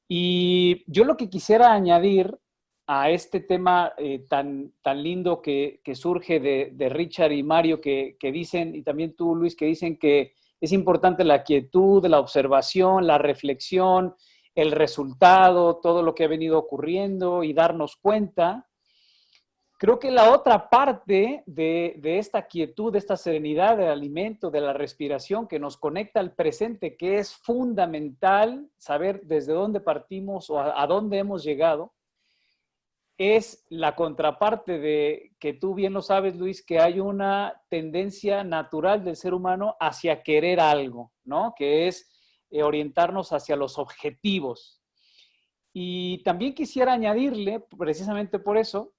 Y yo lo que quisiera añadir a este tema tan lindo que surge de Richard y Mario, que dicen, y también tú, Luis, que dicen que es importante la quietud, la observación, la reflexión, el resultado, todo lo que ha venido ocurriendo y darnos cuenta. Creo que la otra parte de esta quietud, de esta serenidad del alimento, de la respiración que nos conecta al presente, que es fundamental saber desde dónde partimos o a dónde hemos llegado, es la contraparte de que tú bien lo sabes, Luis, que hay una tendencia natural del ser humano hacia querer algo, ¿no? Que es orientarnos hacia los objetivos. Y también quisiera añadirle, precisamente por eso,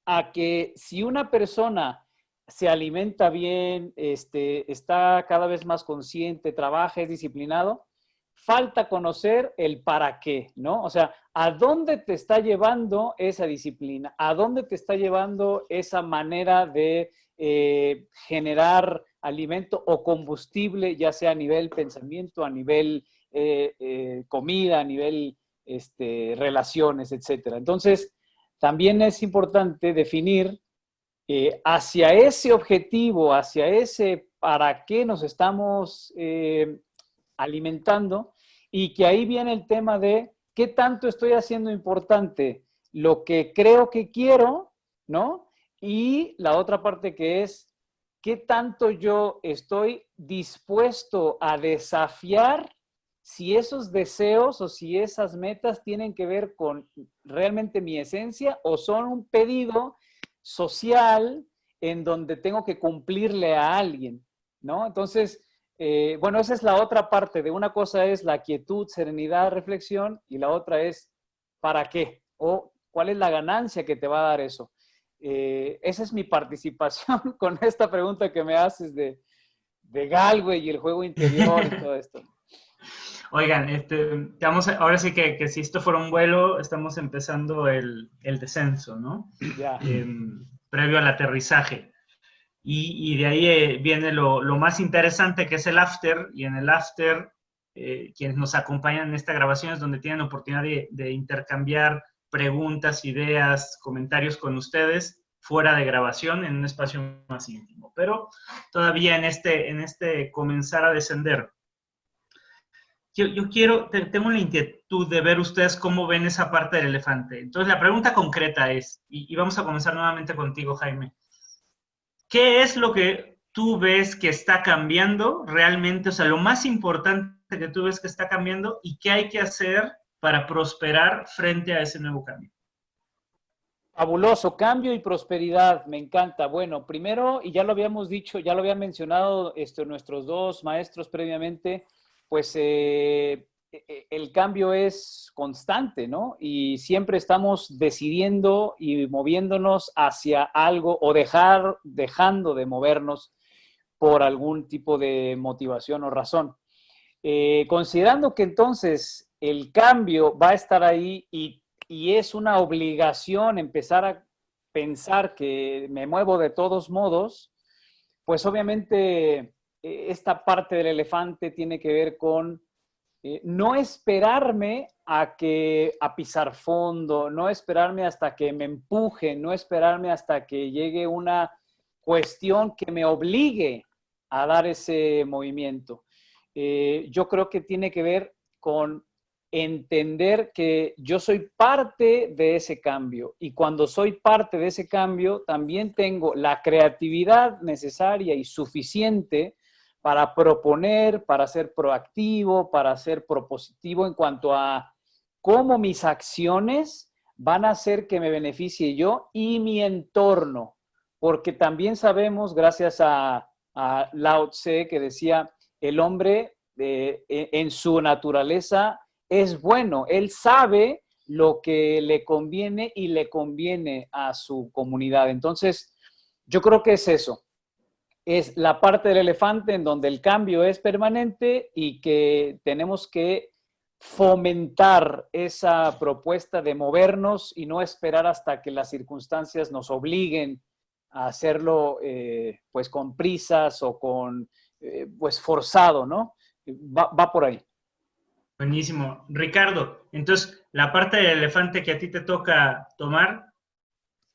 a que si una persona se alimenta bien, está cada vez más consciente, trabaja, es disciplinado, falta conocer el para qué, ¿no? O sea, ¿a dónde te está llevando esa disciplina? ¿A dónde te está llevando esa manera de generar alimento o combustible, ya sea a nivel pensamiento, a nivel comida, a nivel relaciones, etcétera? Entonces, también es importante definir hacia ese objetivo, hacia ese para qué nos estamos alimentando, y que ahí viene el tema de qué tanto estoy haciendo importante lo que creo que quiero, ¿no? Y la otra parte que es qué tanto yo estoy dispuesto a desafiar si esos deseos o si esas metas tienen que ver con realmente mi esencia o son un pedido social en donde tengo que cumplirle a alguien, ¿no? Entonces, bueno, esa es la otra parte. De una cosa es la quietud, serenidad, reflexión, y la otra es ¿para qué? O ¿cuál es la ganancia que te va a dar eso? Esa es mi participación con esta pregunta que me haces de Galway y el juego interior y todo esto. Oigan, ahora sí que si esto fuera un vuelo, estamos empezando el descenso, ¿no? Ya. Previo al aterrizaje. Y de ahí viene lo más interesante, que es el after, y en el after, quienes nos acompañan en esta grabación es donde tienen oportunidad de intercambiar preguntas, ideas, comentarios con ustedes, fuera de grabación, en un espacio más íntimo. Pero todavía en este comenzar a descender, yo tengo la inquietud de ver ustedes cómo ven esa parte del elefante. Entonces, la pregunta concreta es, y vamos a comenzar nuevamente contigo, Jaime, ¿qué es lo que tú ves que está cambiando realmente? O sea, lo más importante que tú ves que está cambiando y qué hay que hacer para prosperar frente a ese nuevo cambio. Fabuloso, cambio y prosperidad, me encanta. Bueno, primero, y ya lo habíamos dicho, ya lo habían mencionado nuestros dos maestros previamente, pues el cambio es constante, ¿no? Y siempre estamos decidiendo y moviéndonos hacia algo o dejando de movernos por algún tipo de motivación o razón. Considerando que entonces el cambio va a estar ahí y es una obligación empezar a pensar que me muevo de todos modos, pues obviamente esta parte del elefante tiene que ver con no esperarme a pisar fondo, no esperarme hasta que me empujen, no esperarme hasta que llegue una cuestión que me obligue a dar ese movimiento. Yo creo que tiene que ver con entender que yo soy parte de ese cambio, y cuando soy parte de ese cambio también tengo la creatividad necesaria y suficiente para proponer, para ser proactivo, para ser propositivo en cuanto a cómo mis acciones van a hacer que me beneficie yo y mi entorno, porque también sabemos, gracias a Lao Tse, que decía, el hombre en su naturaleza es bueno, él sabe lo que le conviene y le conviene a su comunidad. Entonces, yo creo que es eso. Es la parte del elefante en donde el cambio es permanente y que tenemos que fomentar esa propuesta de movernos y no esperar hasta que las circunstancias nos obliguen a hacerlo pues con prisas o con pues forzado, ¿no? Va por ahí. Buenísimo. Ricardo, entonces, la parte del elefante que a ti te toca tomar,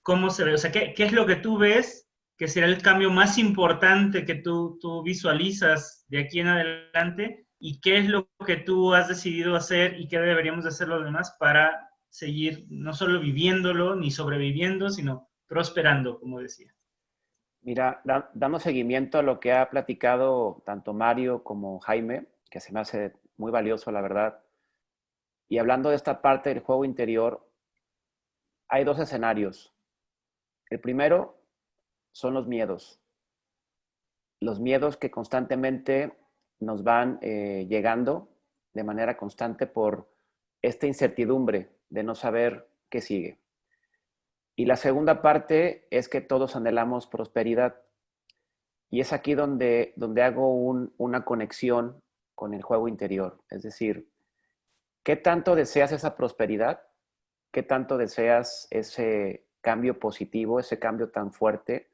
¿cómo se ve? O sea, ¿qué es lo que tú ves que será el cambio más importante que tú visualizas de aquí en adelante? ¿Y qué es lo que tú has decidido hacer y qué deberíamos de hacer los demás para seguir no solo viviéndolo ni sobreviviendo, sino prosperando, como decía? Mira, dando seguimiento a lo que ha platicado tanto Mario como Jaime, que se me hace muy valioso, la verdad, y hablando de esta parte del juego interior, hay dos escenarios. El primero son los miedos. Los miedos que constantemente nos van llegando de manera constante por esta incertidumbre de no saber qué sigue. Y la segunda parte es que todos anhelamos prosperidad. Y es aquí donde hago una conexión con el juego interior. Es decir, ¿qué tanto deseas esa prosperidad? ¿Qué tanto deseas ese cambio positivo, ese cambio tan fuerte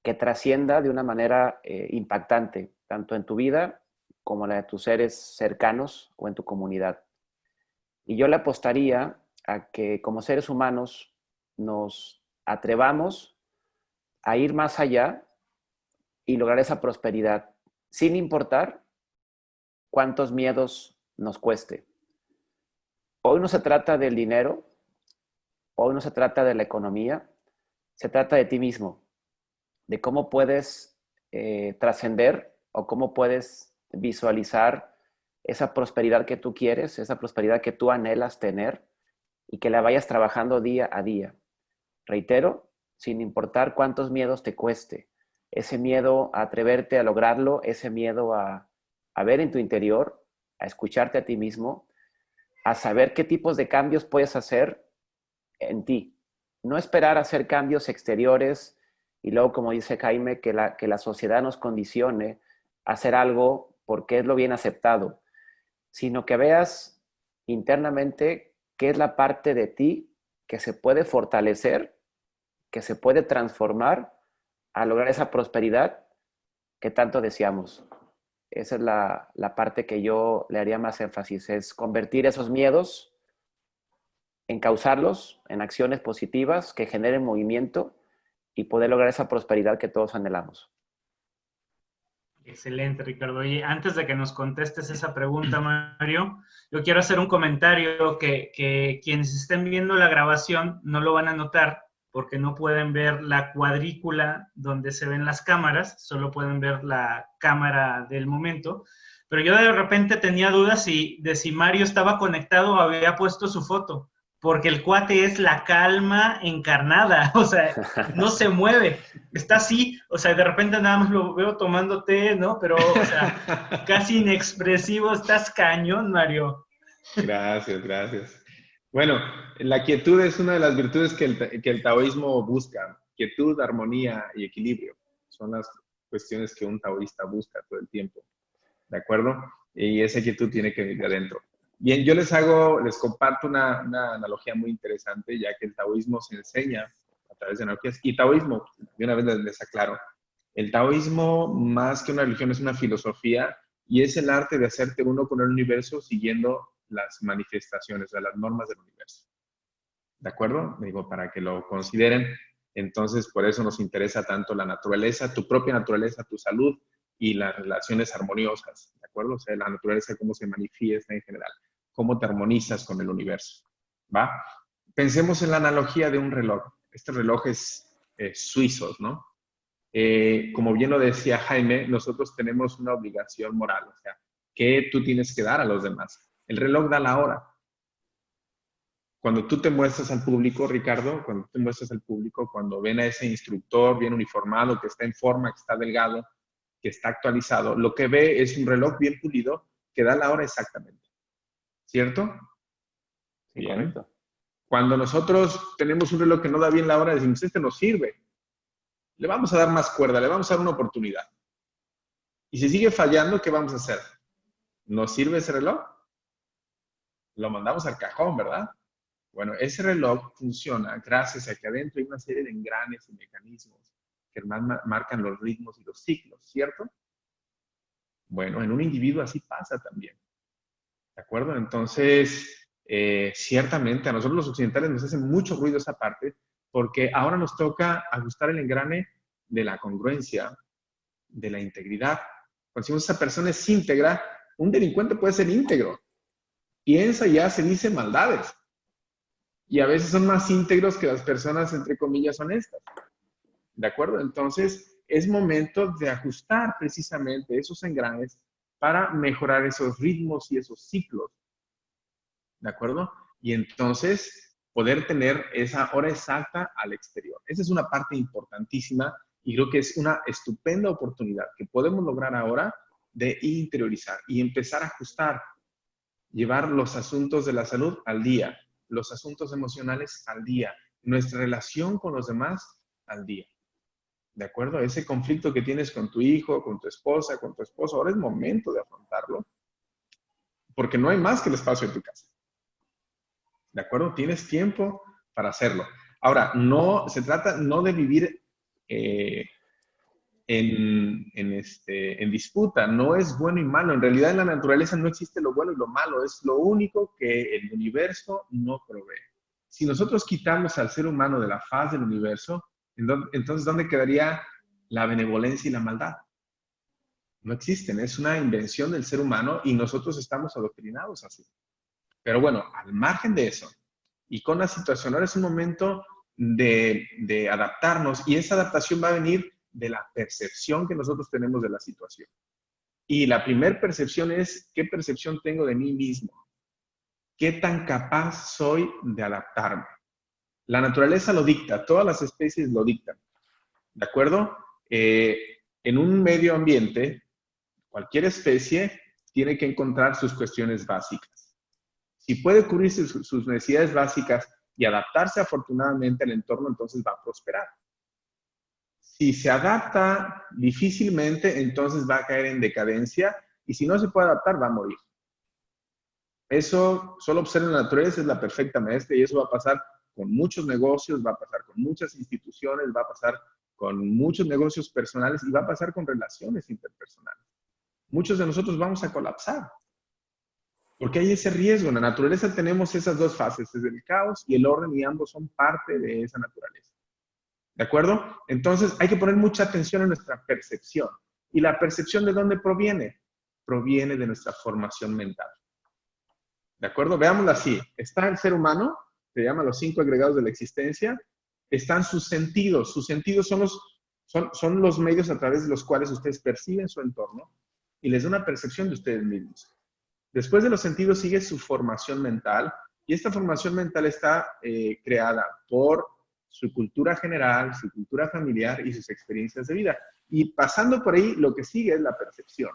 que trascienda de una manera impactante, tanto en tu vida como en la de tus seres cercanos o en tu comunidad? Y yo le apostaría a que como seres humanos nos atrevamos a ir más allá y lograr esa prosperidad, sin importar cuántos miedos nos cueste. Hoy no se trata del dinero, hoy no se trata de la economía, se trata de ti mismo, de cómo puedes trascender o cómo puedes visualizar esa prosperidad que tú quieres, esa prosperidad que tú anhelas tener y que la vayas trabajando día a día. Reitero, sin importar cuántos miedos te cueste, ese miedo a atreverte a lograrlo, ese miedo a ver en tu interior, a escucharte a ti mismo, a saber qué tipos de cambios puedes hacer en ti. No esperar a hacer cambios exteriores y luego, como dice Jaime, que la sociedad nos condicione a hacer algo porque es lo bien aceptado, sino que veas internamente qué es la parte de ti que se puede fortalecer, que se puede transformar a lograr esa prosperidad que tanto deseamos. Esa es la parte que yo le haría más énfasis, es convertir esos miedos, encauzarlos en acciones positivas que generen movimiento y poder lograr esa prosperidad que todos anhelamos. Excelente, Ricardo. Oye, antes de que nos contestes esa pregunta, Mario, yo quiero hacer un comentario que quienes estén viendo la grabación no lo van a notar porque no pueden ver la cuadrícula donde se ven las cámaras, solo pueden ver la cámara del momento. Pero yo de repente tenía dudas de si Mario estaba conectado o había puesto su foto, porque el cuate es la calma encarnada, o sea, no se mueve, está así, o sea, de repente nada más lo veo tomando té, ¿no? Pero, o sea, casi inexpresivo, estás cañón, Mario. Gracias, gracias. Bueno, la quietud es una de las virtudes que el taoísmo busca. Quietud, armonía y equilibrio. Son las cuestiones que un taoísta busca todo el tiempo. ¿De acuerdo? Y esa quietud tiene que venir de adentro. Bien, yo les comparto una analogía muy interesante, ya que el taoísmo se enseña a través de analogías. Y taoísmo, de una vez les aclaro, el taoísmo más que una religión es una filosofía y es el arte de hacerte uno con el universo siguiendo las manifestaciones, o sea, las normas del universo. ¿De acuerdo? Digo, para que lo consideren. Entonces, por eso nos interesa tanto la naturaleza, tu propia naturaleza, tu salud y las relaciones armoniosas. ¿De acuerdo? O sea, la naturaleza, cómo se manifiesta en general, cómo te armonizas con el universo. ¿Va? Pensemos en la analogía de un reloj. Este reloj es suizos, ¿no? Como bien lo decía Jaime, nosotros tenemos una obligación moral, o sea, ¿qué tú tienes que dar a los demás? El reloj da la hora. Cuando tú te muestras al público, Ricardo, cuando ven a ese instructor bien uniformado, que está en forma, que está delgado, que está actualizado, lo que ve es un reloj bien pulido que da la hora exactamente. ¿Cierto? Sí, bien. Correcto. Cuando nosotros tenemos un reloj que no da bien la hora, decimos, este nos sirve. Le vamos a dar más cuerda, le vamos a dar una oportunidad. Y si sigue fallando, ¿qué vamos a hacer? ¿Nos sirve ese reloj? lo mandamos al cajón, ¿verdad? Bueno, ese reloj funciona gracias a que adentro hay una serie de engranes y mecanismos que marcan los ritmos y los ciclos, ¿cierto? Bueno, en un individuo así pasa también, ¿de acuerdo? Entonces, ciertamente a nosotros los occidentales nos hace mucho ruido esa parte porque ahora nos toca ajustar el engrane de la congruencia, de la integridad. Cuando decimos esa persona es íntegra, un delincuente puede ser íntegro. Piensa y hace, dice maldades. Y a veces son más íntegros que las personas, entre comillas, honestas. ¿De acuerdo? Entonces, es momento de ajustar precisamente esos engranes para mejorar esos ritmos y esos ciclos. ¿De acuerdo? Y entonces, poder tener esa hora exacta al exterior. Esa es una parte importantísima y creo que es una estupenda oportunidad que podemos lograr ahora de interiorizar y empezar a ajustar, llevar los asuntos de la salud al día, los asuntos emocionales al día, nuestra relación con los demás al día. ¿De acuerdo? Ese conflicto que tienes con tu hijo, con tu esposa, con tu esposo, ahora es momento de afrontarlo, porque no hay más que el espacio de tu casa. ¿De acuerdo? Tienes tiempo para hacerlo. Ahora, no se trata no de vivir en disputa, no es bueno y malo. En realidad en la naturaleza no existe lo bueno y lo malo, es lo único que el universo no provee. Si nosotros quitamos al ser humano de la faz del universo, entonces ¿dónde quedaría la benevolencia y la maldad? No existen, es una invención del ser humano y nosotros estamos adoctrinados así. Pero bueno, al margen de eso, y con la situación, ahora es un momento de adaptarnos y esa adaptación va a venir de la percepción que nosotros tenemos de la situación. Y la primera percepción es, ¿qué percepción tengo de mí mismo? ¿Qué tan capaz soy de adaptarme? La naturaleza lo dicta, todas las especies lo dictan, ¿de acuerdo? En un medio ambiente, cualquier especie tiene que encontrar sus cuestiones básicas. Si puede cubrir sus necesidades básicas y adaptarse afortunadamente al entorno, entonces va a prosperar. Si se adapta difícilmente, entonces va a caer en decadencia y si no se puede adaptar, va a morir. Eso solo observa la naturaleza, es la perfecta maestra y eso va a pasar con muchos negocios, va a pasar con muchas instituciones, va a pasar con muchos negocios personales y va a pasar con relaciones interpersonales. Muchos de nosotros vamos a colapsar porque hay ese riesgo. En la naturaleza tenemos esas dos fases, es el caos y el orden y ambos son parte de esa naturaleza. ¿De acuerdo? Entonces hay que poner mucha atención en nuestra percepción. ¿Y la percepción de dónde proviene? Proviene de nuestra formación mental. ¿De acuerdo? Veámoslo así. Está el ser humano, se llama los 5 agregados de la existencia. Están sus sentidos. Sus sentidos son los medios a través de los cuales ustedes perciben su entorno y les da una percepción de ustedes mismos. Después de los sentidos sigue su formación mental y esta formación mental está creada por su cultura general, su cultura familiar y sus experiencias de vida. Y pasando por ahí, lo que sigue es la percepción.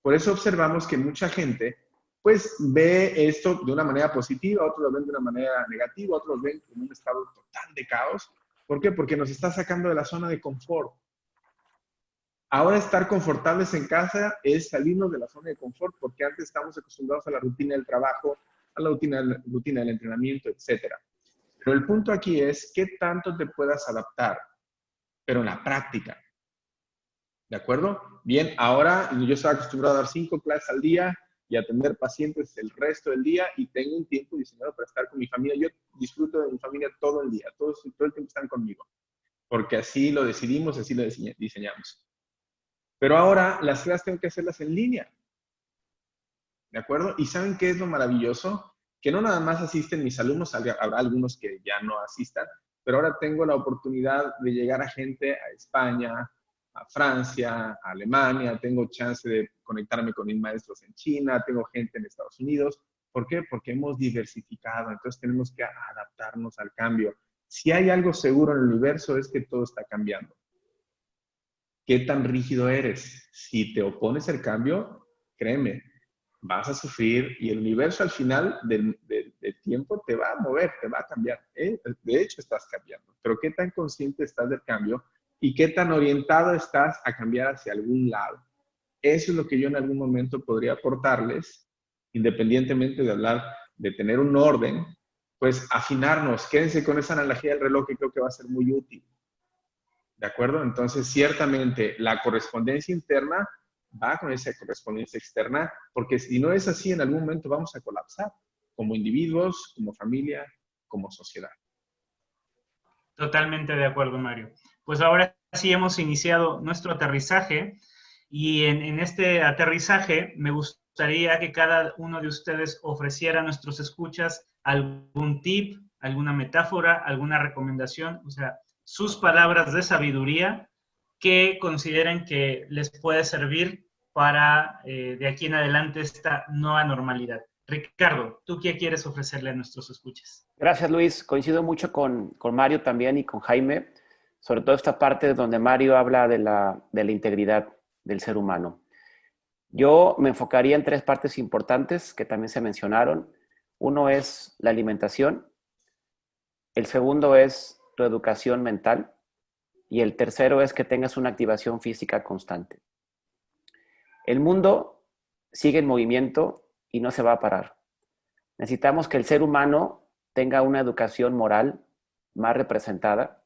Por eso observamos que mucha gente, pues, ve esto de una manera positiva, otros lo ven de una manera negativa, otros lo ven en un estado total de caos. ¿Por qué? Porque nos está sacando de la zona de confort. Ahora estar confortables en casa es salirnos de la zona de confort, porque antes estamos acostumbrados a la rutina del trabajo, a la rutina del entrenamiento, etc. Pero el punto aquí es qué tanto te puedas adaptar, pero en la práctica. ¿De acuerdo? Bien, ahora yo estoy acostumbrado a dar 5 clases al día y atender pacientes el resto del día y tengo un tiempo diseñado para estar con mi familia. Yo disfruto de mi familia todo el día, todo el tiempo están conmigo, porque así lo decidimos, así lo diseñamos. Pero ahora las clases tengo que hacerlas en línea. ¿De acuerdo? ¿Y saben qué es lo maravilloso? Que no nada más asisten mis alumnos, habrá algunos que ya no asistan, pero ahora tengo la oportunidad de llegar a gente a España, a Francia, a Alemania, tengo chance de conectarme con mis maestros en China, tengo gente en Estados Unidos. ¿Por qué? Porque hemos diversificado, entonces tenemos que adaptarnos al cambio. Si hay algo seguro en el universo es que todo está cambiando. ¿Qué tan rígido eres? Si te opones al cambio, créeme, vas a sufrir y el universo al final del tiempo te va a mover, te va a cambiar. De hecho, estás cambiando. Pero ¿qué tan consciente estás del cambio y qué tan orientado estás a cambiar hacia algún lado? Eso es lo que yo en algún momento podría aportarles, independientemente de hablar de tener un orden, pues afinarnos. Quédense con esa analogía del reloj que creo que va a ser muy útil. ¿De acuerdo? Entonces, ciertamente, la correspondencia interna va con esa correspondencia externa, porque si no es así, en algún momento vamos a colapsar, como individuos, como familia, como sociedad. Totalmente de acuerdo, Mario. Pues ahora sí hemos iniciado nuestro aterrizaje y en este aterrizaje me gustaría que cada uno de ustedes ofreciera a nuestros escuchas algún tip, alguna metáfora, alguna recomendación, o sea, sus palabras de sabiduría que consideren que les puede servir para de aquí en adelante esta nueva normalidad. Ricardo, ¿tú qué quieres ofrecerle a nuestros escuchas? Gracias, Luis. Coincido mucho con Mario también y con Jaime, sobre todo esta parte donde Mario habla de la integridad del ser humano. Yo me enfocaría en tres partes importantes que también se mencionaron. Uno es la alimentación, el segundo es tu educación mental y el tercero es que tengas una activación física constante. El mundo sigue en movimiento y no se va a parar. Necesitamos que el ser humano tenga una educación moral más representada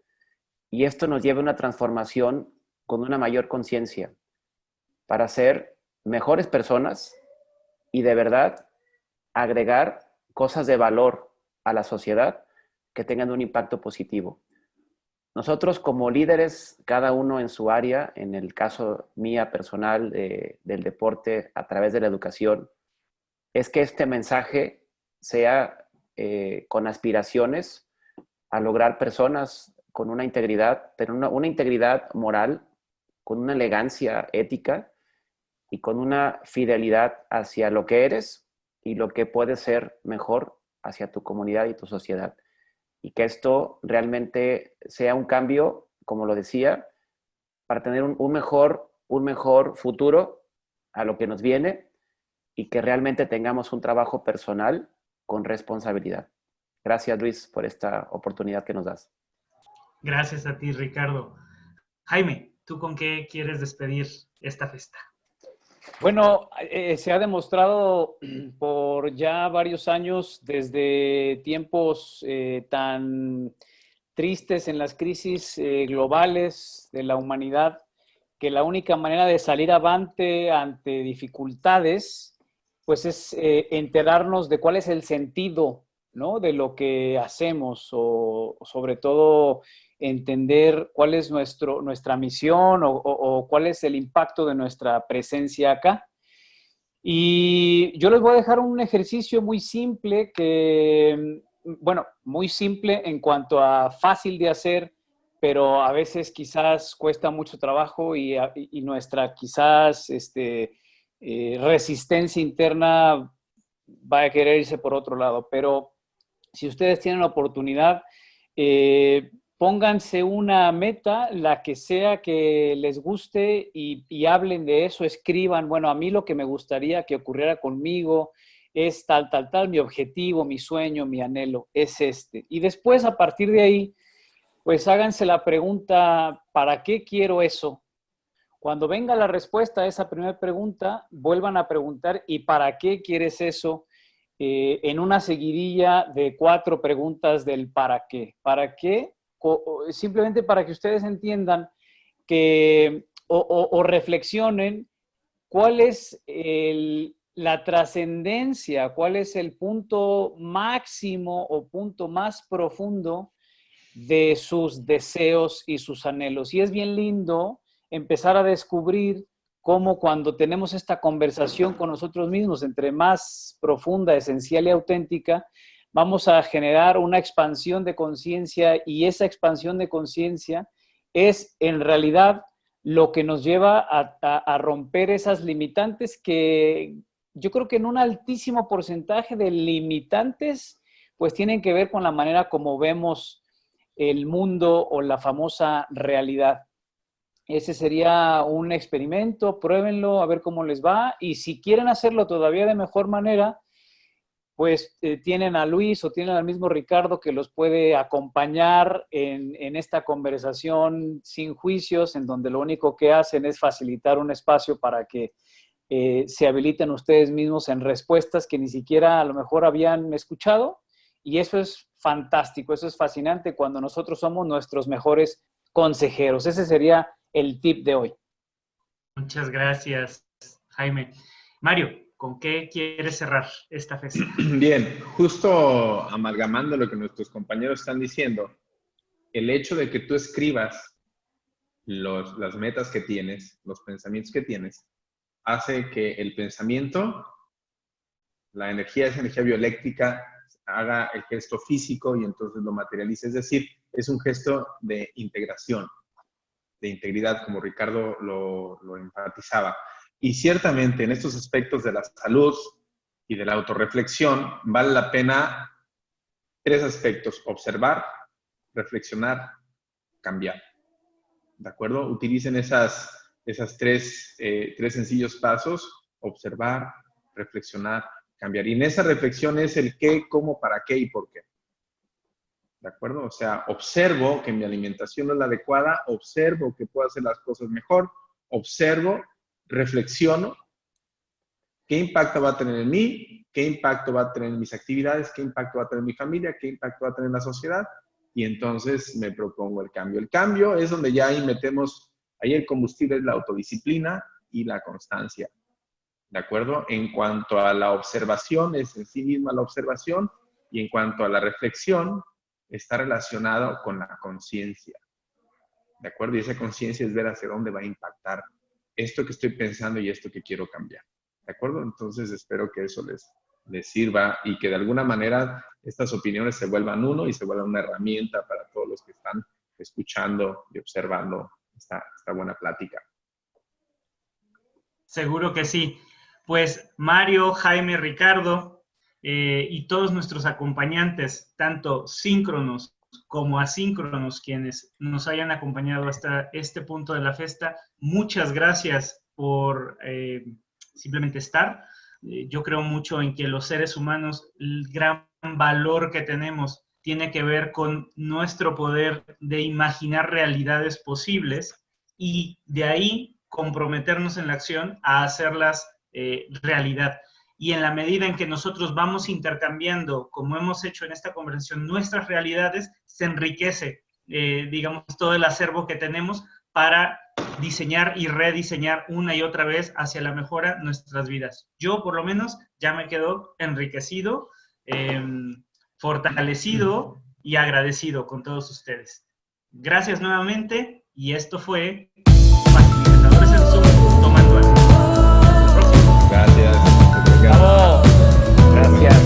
y esto nos lleve a una transformación con una mayor conciencia para ser mejores personas y de verdad agregar cosas de valor a la sociedad que tengan un impacto positivo. Nosotros como líderes, cada uno en su área, en el caso mía personal del deporte a través de la educación, es que este mensaje sea con aspiraciones a lograr personas con una integridad, pero una integridad moral, con una elegancia ética y con una fidelidad hacia lo que eres y lo que puedes ser mejor hacia tu comunidad y tu sociedad. Y que esto realmente sea un cambio, como lo decía, para tener un mejor futuro a lo que nos viene y que realmente tengamos un trabajo personal con responsabilidad. Gracias, Luis, por esta oportunidad que nos das. Gracias a ti, Ricardo. Jaime, ¿tú con qué quieres despedir esta fiesta? Bueno, se ha demostrado por ya varios años, desde tiempos tan tristes en las crisis globales de la humanidad, que la única manera de salir avante ante dificultades, pues es enterarnos de cuál es el sentido, ¿no?, de lo que hacemos, o sobre todo entender cuál es nuestra misión o cuál es el impacto de nuestra presencia acá. Y yo les voy a dejar un ejercicio muy simple que, bueno, muy simple en cuanto a fácil de hacer, pero a veces quizás cuesta mucho trabajo y nuestra quizás resistencia interna va a querer irse por otro lado. Pero si ustedes tienen la oportunidad, pónganse una meta, la que sea que les guste, y hablen de eso, escriban, bueno, a mí lo que me gustaría que ocurriera conmigo es tal, tal, tal, mi objetivo, mi sueño, mi anhelo es este. Y después, a partir de ahí, pues háganse la pregunta, ¿para qué quiero eso? Cuando venga la respuesta a esa primera pregunta, vuelvan a preguntar, ¿y para qué quieres eso? En una seguidilla de 4 preguntas del para qué. ¿Para qué? Simplemente para que ustedes entiendan que, o reflexionen cuál es la trascendencia, cuál es el punto máximo o punto más profundo de sus deseos y sus anhelos. Y es bien lindo empezar a descubrir cómo, cuando tenemos esta conversación con nosotros mismos, entre más profunda, esencial y auténtica, vamos a generar una expansión de conciencia, y esa expansión de conciencia es en realidad lo que nos lleva a romper esas limitantes que yo creo que en un altísimo porcentaje de limitantes pues tienen que ver con la manera como vemos el mundo o la famosa realidad. Ese sería un experimento, pruébenlo a ver cómo les va, y si quieren hacerlo todavía de mejor manera, pues tienen a Luis o tienen al mismo Ricardo que los puede acompañar en esta conversación sin juicios, en donde lo único que hacen es facilitar un espacio para que se habiliten ustedes mismos en respuestas que ni siquiera a lo mejor habían escuchado. Y eso es fantástico, eso es fascinante cuando nosotros somos nuestros mejores consejeros. Ese sería el tip de hoy. Muchas gracias, Jaime. Mario, ¿con qué quieres cerrar esta festa? Bien, justo amalgamando lo que nuestros compañeros están diciendo, el hecho de que tú escribas las metas que tienes, los pensamientos que tienes, hace que el pensamiento, esa energía bioeléctrica, haga el gesto físico y entonces lo materialice. Es decir, es un gesto de integración, de integridad, como Ricardo lo enfatizaba. Y ciertamente en estos aspectos de la salud y de la autorreflexión vale la pena 3 aspectos: observar, reflexionar, cambiar. ¿De acuerdo? Utilicen esas 3 sencillos pasos: observar, reflexionar, cambiar. Y en esa reflexión es el qué, cómo, para qué y por qué. ¿De acuerdo? O sea, observo que mi alimentación no es la adecuada, observo que puedo hacer las cosas mejor, observo, reflexiono, qué impacto va a tener en mí, qué impacto va a tener en mis actividades, qué impacto va a tener en mi familia, qué impacto va a tener en la sociedad, y entonces me propongo el cambio. El cambio es donde ya ahí metemos, ahí el combustible es la autodisciplina y la constancia. ¿De acuerdo? En cuanto a la observación, es en sí misma la observación, y en cuanto a la reflexión, está relacionado con la conciencia. ¿De acuerdo? Y esa conciencia es ver hacia dónde va a impactar esto que estoy pensando y esto que quiero cambiar. ¿De acuerdo? Entonces espero que eso les sirva y que de alguna manera estas opiniones se vuelvan uno y se vuelvan una herramienta para todos los que están escuchando y observando esta buena plática. Seguro que sí. Pues Mario, Jaime, Ricardo y todos nuestros acompañantes, tanto síncronos como asíncronos, quienes nos hayan acompañado hasta este punto de la fiesta, muchas gracias por simplemente estar. Yo creo mucho en que los seres humanos, el gran valor que tenemos tiene que ver con nuestro poder de imaginar realidades posibles y de ahí comprometernos en la acción a hacerlas realidad. Y en la medida en que nosotros vamos intercambiando, como hemos hecho en esta conversación, nuestras realidades, se enriquece, digamos, todo el acervo que tenemos para diseñar y rediseñar una y otra vez hacia la mejora nuestras vidas. Yo, por lo menos, ya me quedo enriquecido, fortalecido y agradecido con todos ustedes. Gracias nuevamente, y esto fue Facilitadores en Zoom Tomando Algo. Gracias. ¡Bravo! Gracias.